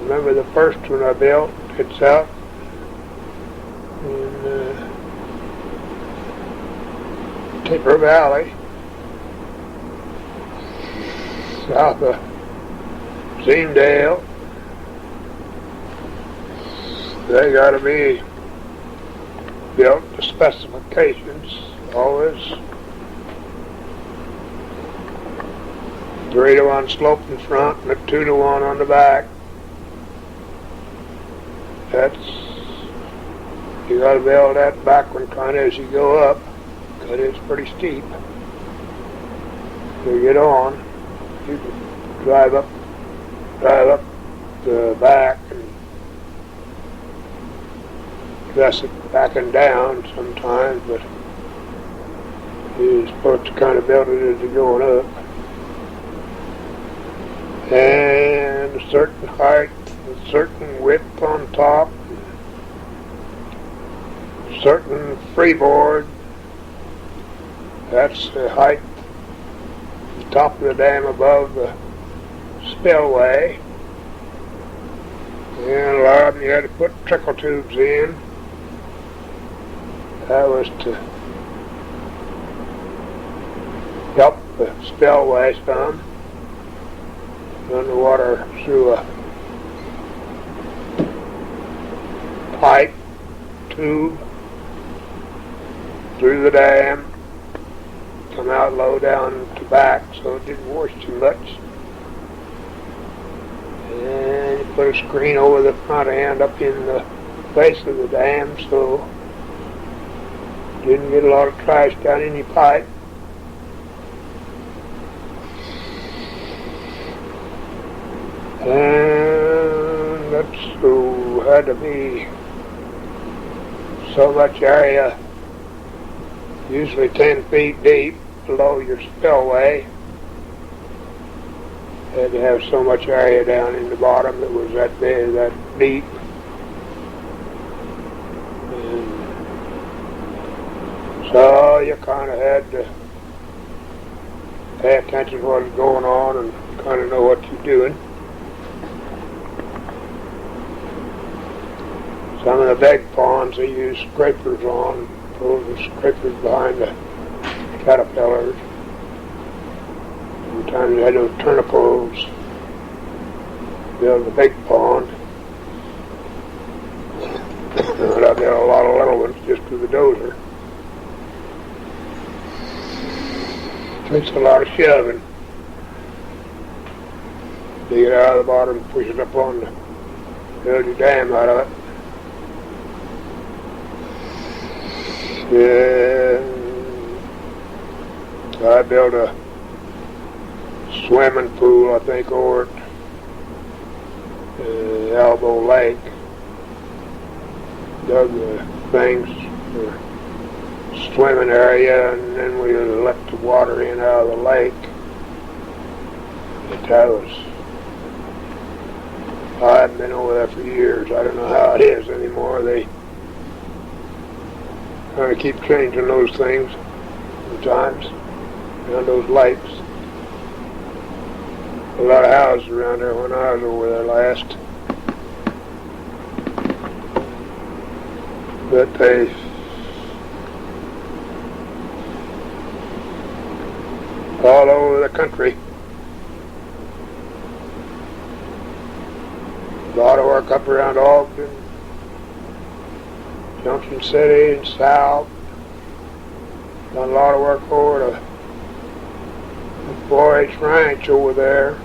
Remember the first one I built, it's out in Tipper Valley, south of Zendale. They got to be built to specifications, always. 3-to-1 slope in front and a 2-to-1 on the back. You got to build that back one kind of as you go up, because it's pretty steep. You get on, you can drive up the back and dress it back and down sometimes, but you're supposed to kind of build it as you're going up. And a certain height, a certain width on top, certain freeboard. That's the height, the top of the dam above the spillway. And a lot of them you had to put trickle tubes in. That was to help the spillway some. Run the water through a pipe tube through the dam, come out low down to back so it didn't wash too much. And you put a screen over the front end up in the base of the dam so didn't get a lot of trash down in your pipe. And that had to be so much area, usually 10 feet deep below your spillway. Had to have so much area down in the bottom that was that big, that deep. And so you kind of had to pay attention to what was going on and kind of know what you're doing. Some of the big ponds they use scrapers on, pull the scrapers behind the caterpillars. Sometimes they had those turnipos build a big pond. But I did a lot of little ones just with the dozer. Takes a lot of shoving. Dig it out of the bottom, push it up on the build your dam out of it. Yeah, I built a swimming pool, I think, over at Elbow Lake. Dug the things for swimming area, and then we let the water in out of the lake. I haven't been over there for years. I don't know how it is anymore. They kind of keep changing those things sometimes around those lakes. A lot of houses around there when I was over there last. But they all over the country. A lot of work up around Ogden, Junction City and South. Done a lot of work over to the 4-H ranch over there.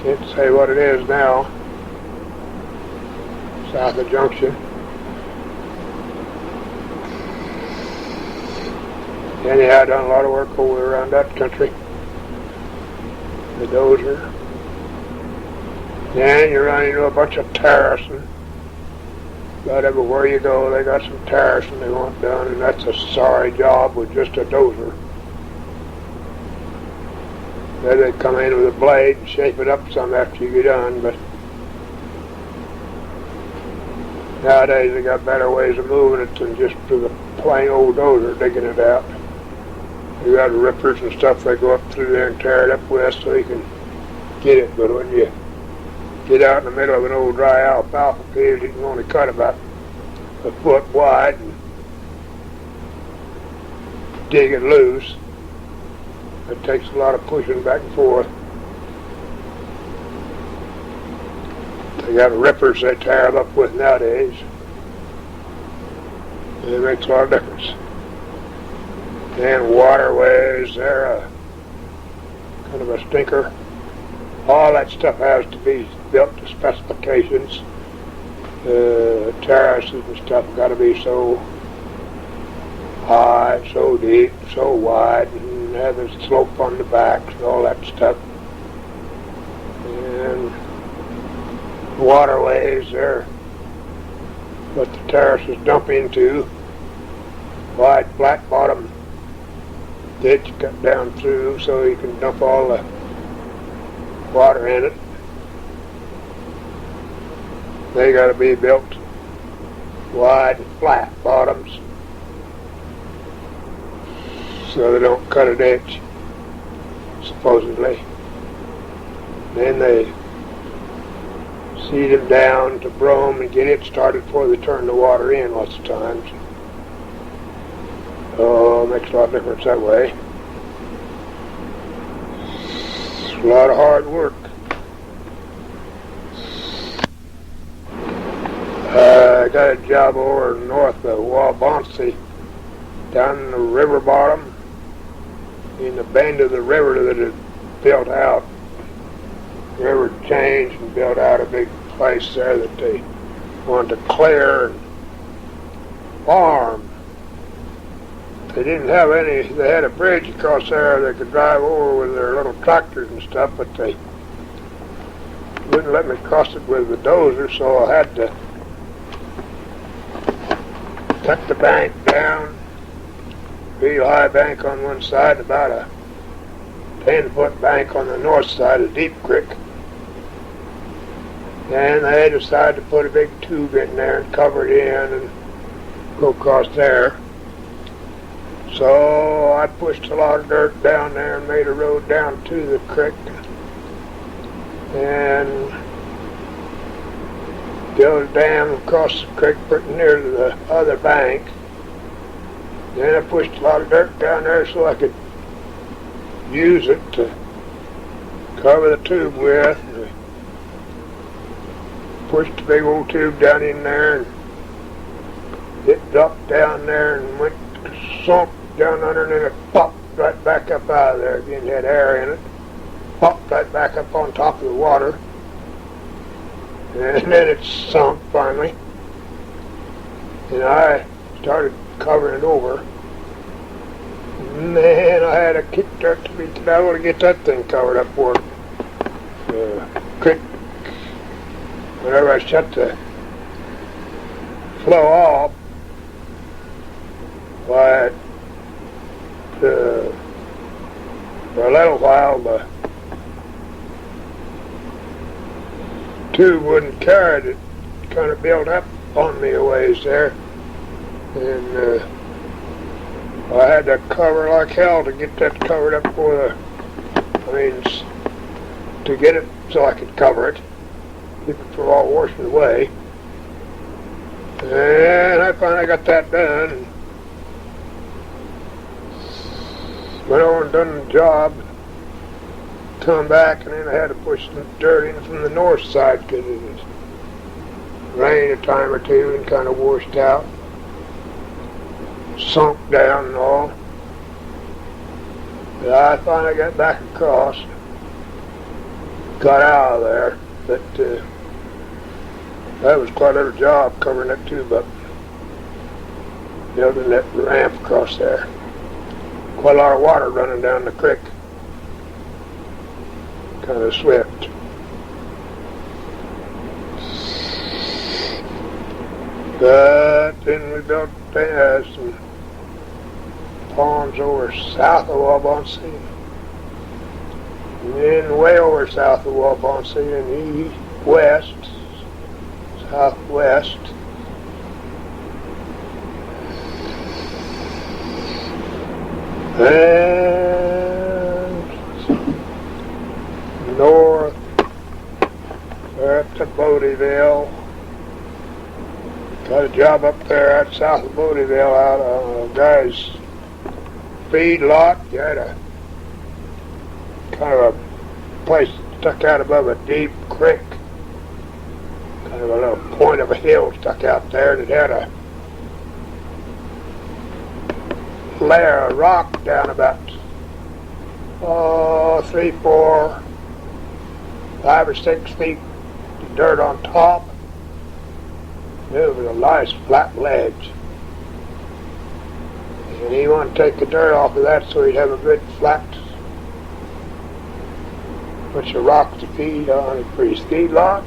Can't say what it is now. South of Junction. Anyhow, done a lot of work over around that country. The dozer. And you run into a bunch of terracing. About everywhere you go, they got some terracing they want done, and that's a sorry job with just a dozer. Then they come in with a blade and shape it up some after you get done, but nowadays they got better ways of moving it than just with a plain old dozer digging it out. You got rippers and stuff they go up through there and tear it up with so you can get it, but when you get out in the middle of an old dry alfalfa field, you can only cut about a foot wide and dig it loose. It takes a lot of pushing back and forth. They got rippers they tear them up with nowadays. And it makes a lot of difference. And waterways, they're a kind of a stinker. All that stuff has to be built to specifications. Terraces and stuff got to be so high, so deep, so wide, and have a slope on the backs and all that stuff. And waterways, they're what the terraces dump into. Wide, flat bottom ditch cut down through so you can dump all the water in it. They got to be built wide and flat bottoms so they don't cut a ditch, supposedly. Then they seed them down to brome and get it started before they turn the water in lots of times. Oh, it makes a lot of difference that way. a lot of hard work. I got a job over north of Wabaunsee, down in the river bottom, in the bend of the river that had built out. The river changed and built out a big place there that they wanted to clear and farm. They didn't have any, they had a bridge across there they could drive over with their little tractors and stuff, but they wouldn't let me cross it with the dozer, so I had to cut the bank down, real high bank on one side, about a 10-foot bank on the north side of Deep Creek. And they decided to put a big tube in there and cover it in and go across there. So I pushed a lot of dirt down there and made a road down to the creek and built a dam across the creek pretty near to the other bank. Then I pushed a lot of dirt down there so I could use it to cover the tube with. Pushed the big old tube down in there and it dropped down there and went sunk down under, and then it popped right back up out of there again. It had air in it. Popped right back up on top of the water. And then it sunk finally. And I started covering it over. Man, I had a kick dirt to me today. I want to get that thing covered up for the creek. Whenever I shut the flow off, why, for a little while the tube wouldn't carry it. It kind of built up on me a ways there, and I had to cover like hell to get that covered up for to get it so I could cover it, keep it from all washing away. And I finally got that done, and went over and done the job, come back, and then I had to push some dirt in from the north side because it was rained a time or two and kind of washed out, sunk down and all. But I finally got back across, got out of there, but that was quite a little job covering that tube up, building that ramp across there. Quite a lot of water running down the creek, kind of swift. But then we built some ponds over south of Wabaunsee, and then way over south of Wabaunsee and west, southwest. And north, there up to Bodhieville. Got a job up there out south of Bodhieville, out on a guy's feed lot. You had a kind of a place stuck out above a deep creek, kind of a little point of a hill stuck out there, and it had a layer of rock down about 3, 4, 5 or 6 feet of dirt on top. It was a nice flat ledge, and he wanted to take the dirt off of that so he'd have a good flat bunch of rocks to feed on for his feed lot.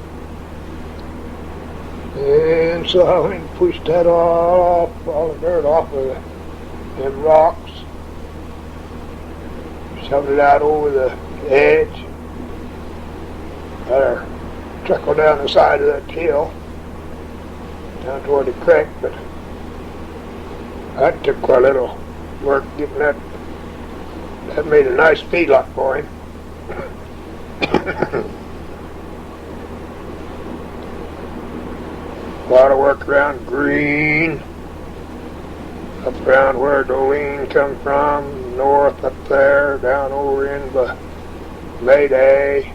And so I went and pushed that all off, all the dirt off of them rocks, shoved it out over the edge, let her trickle down the side of that hill down toward the creek. But that took quite a little work getting that. That made a nice feedlot for him. A lot of work around Green, up around where Dolene come from, north up there, down over in by Mayday.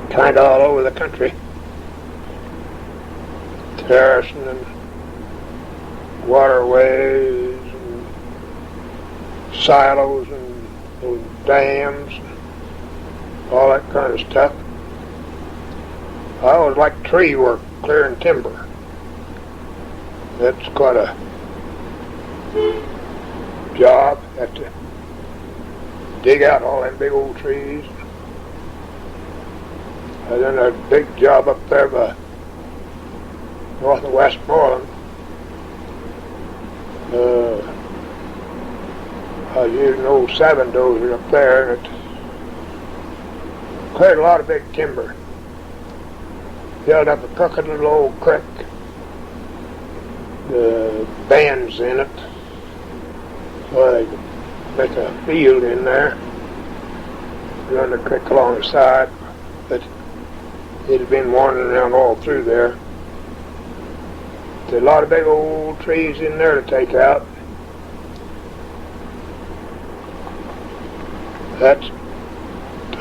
Kind of all over the country. Terracing and waterways and silos and dams and all that kind of stuff. I always liked tree work, clearing timber. That's quite a job. Have to dig out all them big old trees. I done a big job up there by north of Westmoreland. I was using an old 7 dozer up there, and it cleared a lot of big timber. Filled up a crooked little old creek. The bends in it, so they could make a field in there. Run the creek along the side, but it had been wandering around all through there. There's a lot of big old trees in there to take out.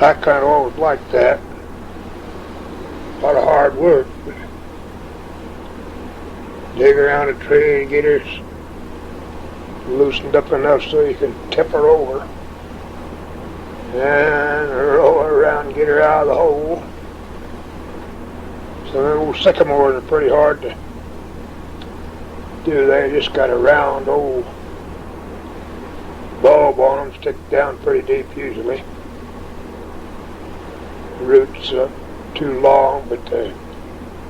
I kind of always liked that. A lot of hard work. Dig around a tree and get her loosened up enough so you can tip her over. And roll her around and get her out of the hole. So them old sycamores are pretty hard to do. They just got a round old bulb on them, stick down pretty deep usually. The roots are too long, but they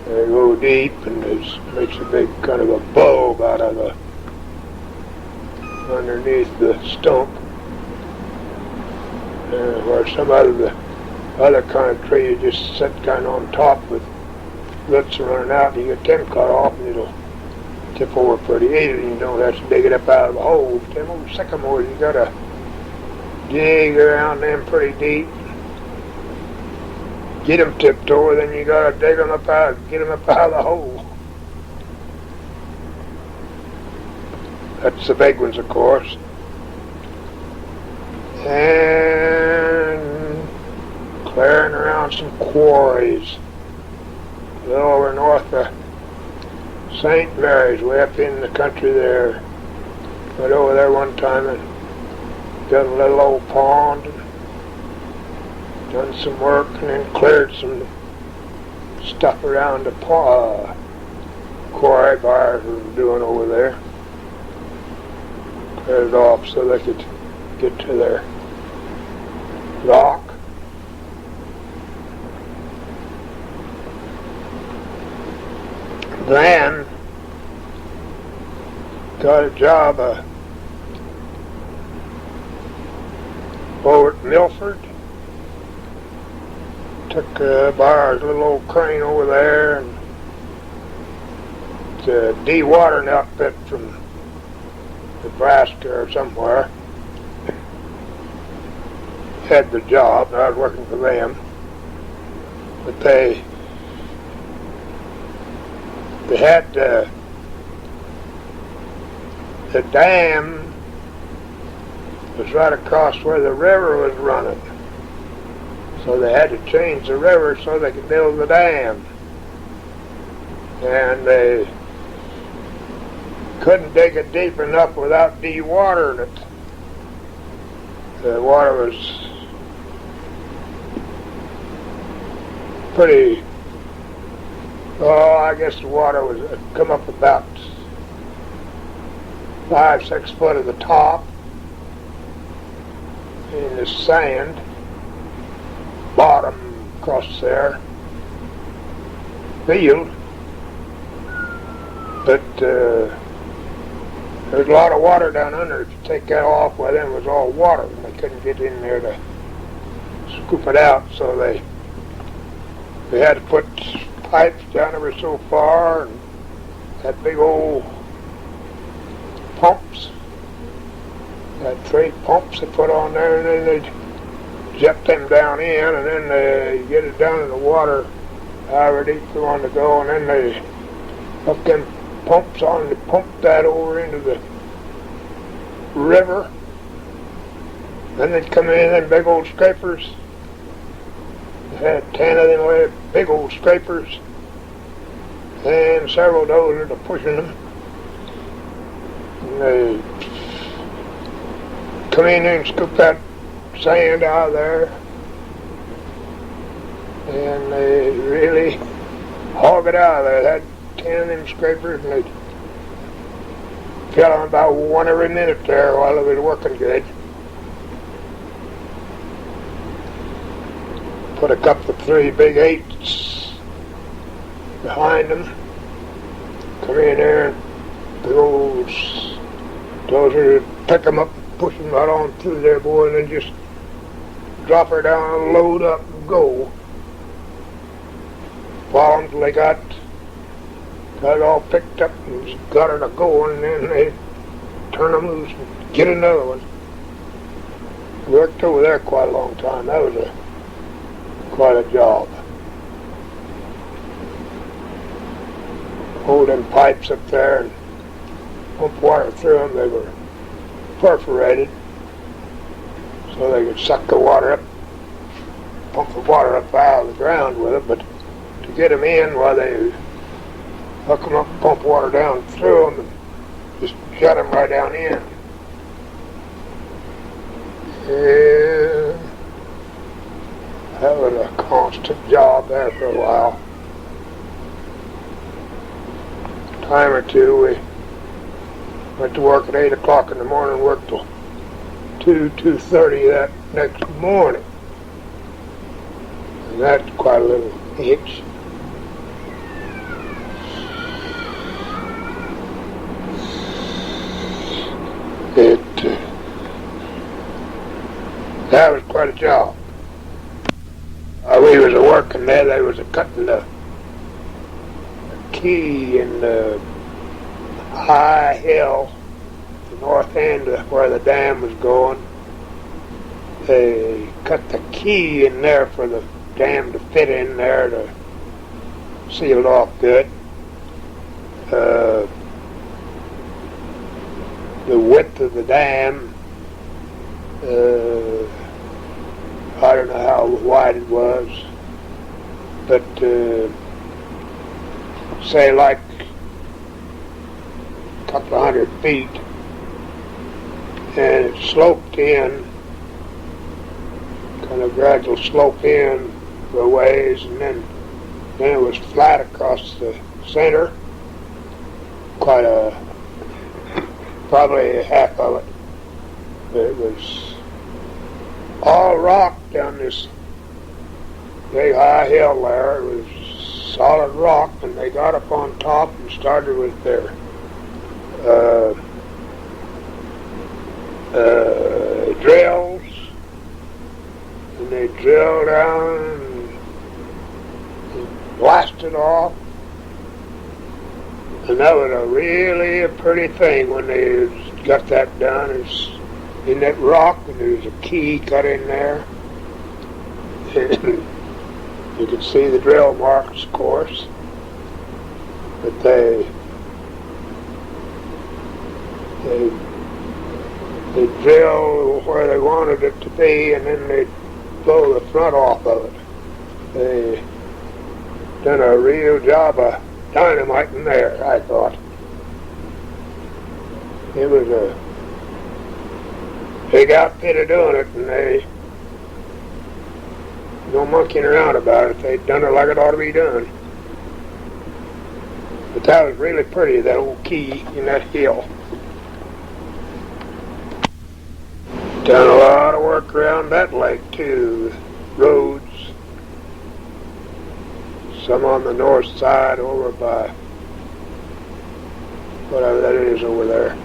go deep, and it makes a big kind of a bulb out of the underneath the stump. Where some of the other kind of tree you just sit kind of on top with roots running out, and you get them cut off, and it'll tip over pretty easy. You don't have to dig it up out of the hole. But them old sycamores, you gotta dig around them pretty deep. Get them tipped over, then you gotta dig them up out, get them up out of the hole. That's the big ones, of course. And clearing around some quarries. A little over north of St. Mary's, way up in the country there. Went over there one time and got a little old pond and done some work, and then cleared some stuff around the quarry buyers were doing over there. Cleared it off so they could get to their rock. Then got a job over at Milford. Took Bar's little old crane over there, and it's a dewatering outfit from Nebraska or somewhere. Had the job, and I was working for them. But they had the dam was right across where the river was running. So they had to change the river so they could build the dam. And they couldn't dig it deep enough without dewatering it. The water was pretty, I guess the water was come up about 5-6 foot at the top in the sand. Bottom across there, field, but there's a lot of water down under. If you take that off, well, then it was all water, and they couldn't get in there to scoop it out, so they had to put pipes down ever so far, and had big old pumps, had 3 pumps they put on there, and then they'd jet them down in, and then they get it down in the water however deep they want to go, and then they hook them pumps on and pump that over into the river. Then they'd come in them big old scrapers. They had 10 of them big old scrapers, and several dozers to pushing them. And they come in and scoop that sand out of there, and they really hog it out of there. They had 10 of them scrapers, and they'd fill on about one every minute there while it was working good. Put a couple of 3 big 8s behind them. Come in there and big old dozer, pick them up, push them right on through there, boy, and then just drop her down, load up, and go. Follow them till they got it all picked up and got her to going, and then they turn them loose and get another one. Worked over there quite a long time. That was quite a job. Hold them pipes up there and pump water through them. They were perforated so they could suck the water up, pump the water up out of the ground with it, but to get them in while they hook them up and pump water down through them and just shut them right down in. And that was a constant job there for a while. A time or two we went to work at 8 o'clock in the morning, worked till 2:30 that next morning. And that's quite a little hitch. That was quite a job. We was a working there. They was a cutting the key in the high hill, the north end of where the dam was going. They cut the key in there for the dam to fit in there to seal it off good. The width of the dam, I don't know how wide it was, but say like a couple of 100 feet, and it sloped in, kind of gradual slope in for a ways, and then it was flat across the center, probably half of it. But it was all rock down this big high hill there. It was solid rock, and they got up on top and started with their drills, and they drilled down and blasted off. And that was really a pretty thing when they got that done. It's in that rock, and there was a key cut in there. You could see the drill marks, of course, but they drill where they wanted it to be, and then they'd blow the front off of it. They done a real job of dynamiting there, I thought. It was a big outfit of doing it, and they no monkeying around about it. They'd done it like it ought to be done. But that was really pretty, that old key in that hill. Done a lot of work around that lake too, roads. Some on the north side over by whatever that is over there.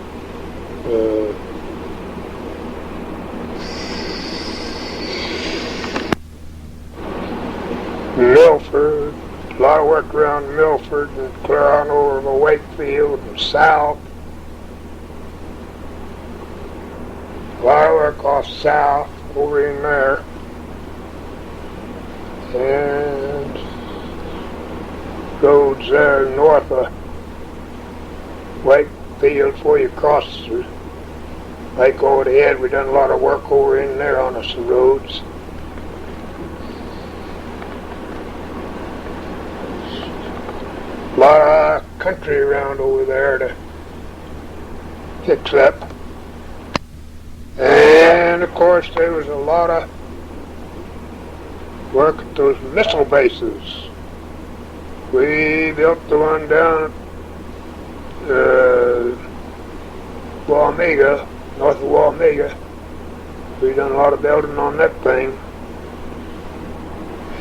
Milford, a lot of work around Milford and clear on over to Wakefield and south. A lot of work off south over in there. And roads there north of Wakefield before you cross the Lake over the head, we done a lot of work over in there on some roads. A lot of country around over there to fix up. And of course there was a lot of work at those missile bases. We built the one down at Wamega, north of Wamega. We done a lot of building on that thing.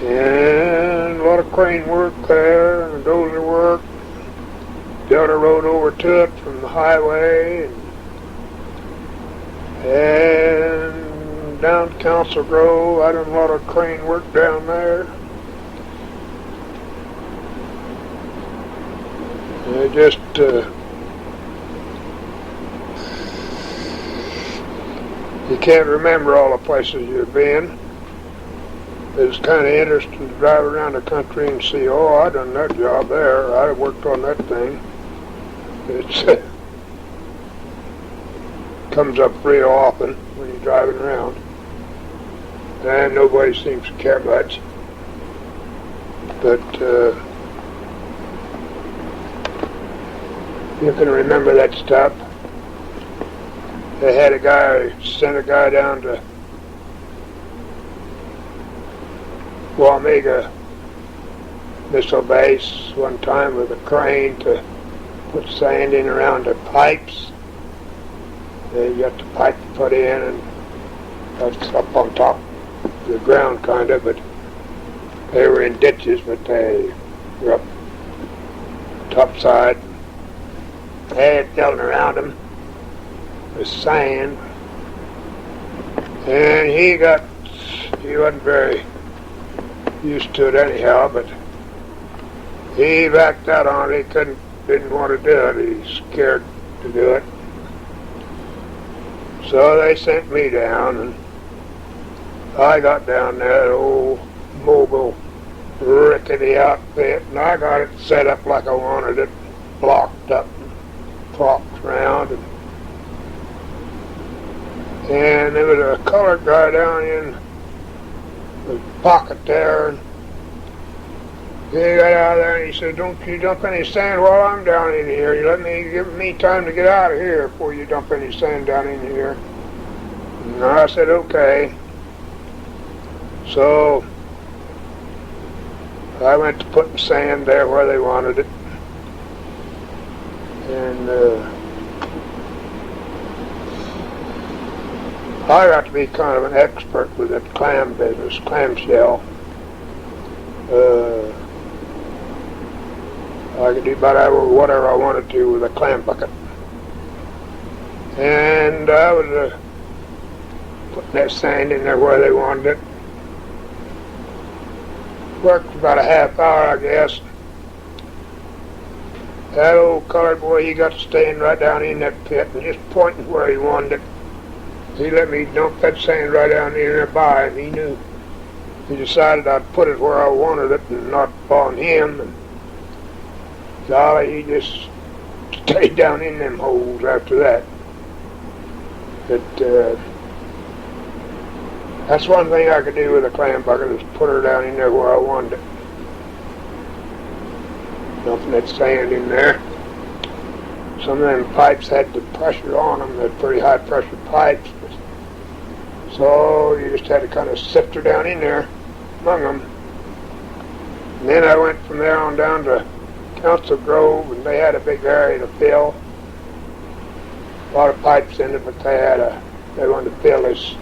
And a lot of crane work there, and dozer work. Built a road over to it from the highway, and down to Council Grove, I done a lot of crane work down there. And just you can't remember all the places you've been. It's kind of interesting to drive around the country and see, oh, I done that job there, I worked on that thing. It comes up real often when you're driving around. And nobody seems to care much. But you can remember that stuff. They had sent a guy down to Wamega missile base one time with a crane to put sand in around the pipes. They got the pipe put in, and that's up on top of the ground kind of, but they were in ditches, but they were up top side. They had building around them with sand, and he wasn't very used to it anyhow, but he backed out on it. He didn't want to do it. He was scared to do it. So they sent me down, and I got down there, that old mobile rickety outfit, and I got it set up like I wanted it, blocked up, propped around, and there was a colored guy down in the pocket there, and he got out of there and he said, "Don't you dump any sand while I'm down in here. You give me time to get out of here before you dump any sand down in here." And I said, "Okay." So I went to putting sand there where they wanted it, and I got to be kind of an expert with that clam business, clamshell. I could do about whatever I wanted to with a clam bucket. And I was putting that sand in there where they wanted it. Worked for about a half hour, I guess. That old colored boy, he got staying right down in that pit and just pointing where he wanted it. He let me dump that sand right down in there by him. He knew. He decided I'd put it where I wanted it and not on him. And golly, he just stayed down in them holes after that. But that's one thing I could do with a clam bucket, is put her down in there where I wanted it. Dumping that sand in there. Some of them pipes had the pressure on them. They're pretty high pressure pipes. So you just had to kind of sift her down in there among them. And then I went from there on down to Council Grove, and they had a big area to fill. A lot of pipes in it, but they wanted to fill this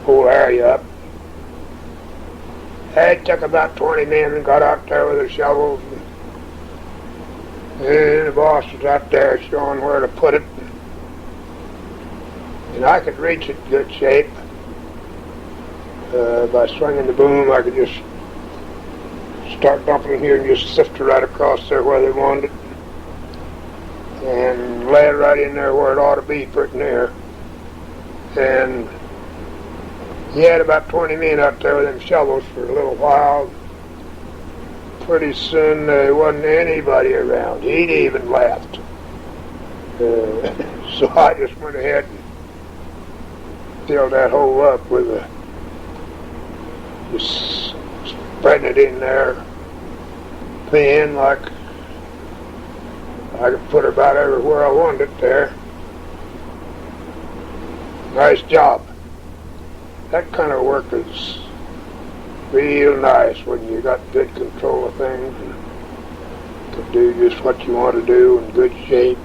whole area up. It took about 20 men and got out there with their shovels. And the boss was out there showing where to put it. And I could reach it in good shape. By swinging the boom, I could just start dumping in here and just sift it right across there where they wanted it. And lay it right in there where it ought to be, pretty near. And he had about 20 men out there with them shovels for a little while. Pretty soon there wasn't anybody around. He'd even left. So I just went ahead and filled that hole up with just spreading it in there thin, like I could put it about everywhere I wanted it there. Nice job. That kind of work is real nice when you got good control of things and can do just what you want to do in good shape.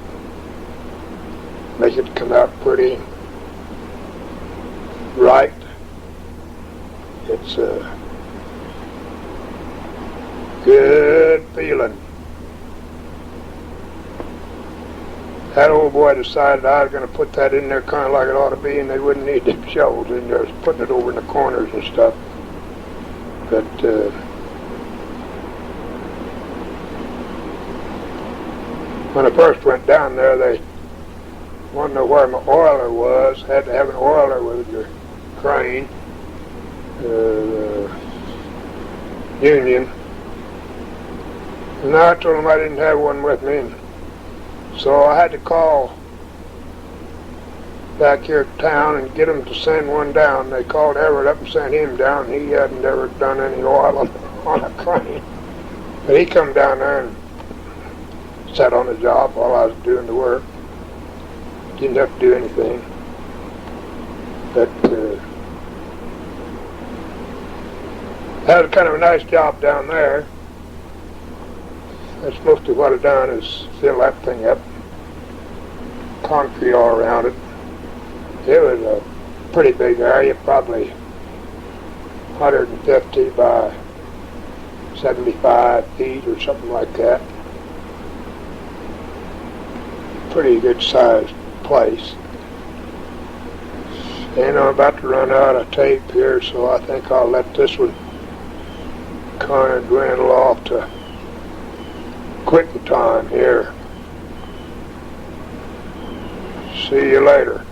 Make it come out pretty right. It's a good feeling. That old boy decided I was going to put that in there kind of like it ought to be, and they wouldn't need them shelves in there, putting it over in the corners and stuff. But when I first went down there, they wanted to know where my oiler was. Had to have an oiler with your crane, union. And I told them I didn't have one with me, and so I had to call back here to town and get them to send one down. They called Everett up and sent him down. He hadn't ever done any oil on a crane. But he come down there and sat on the job while I was doing the work. Didn't have to do anything. But that was kind of a nice job down there. That's mostly what I've done is fill that thing up. Concrete all around it. It was a pretty big area, probably 150 by 75 feet or something like that. Pretty good sized place. And I'm about to run out of tape here, so I think I'll let this one kind of dwindle off to quitting time here. See you later.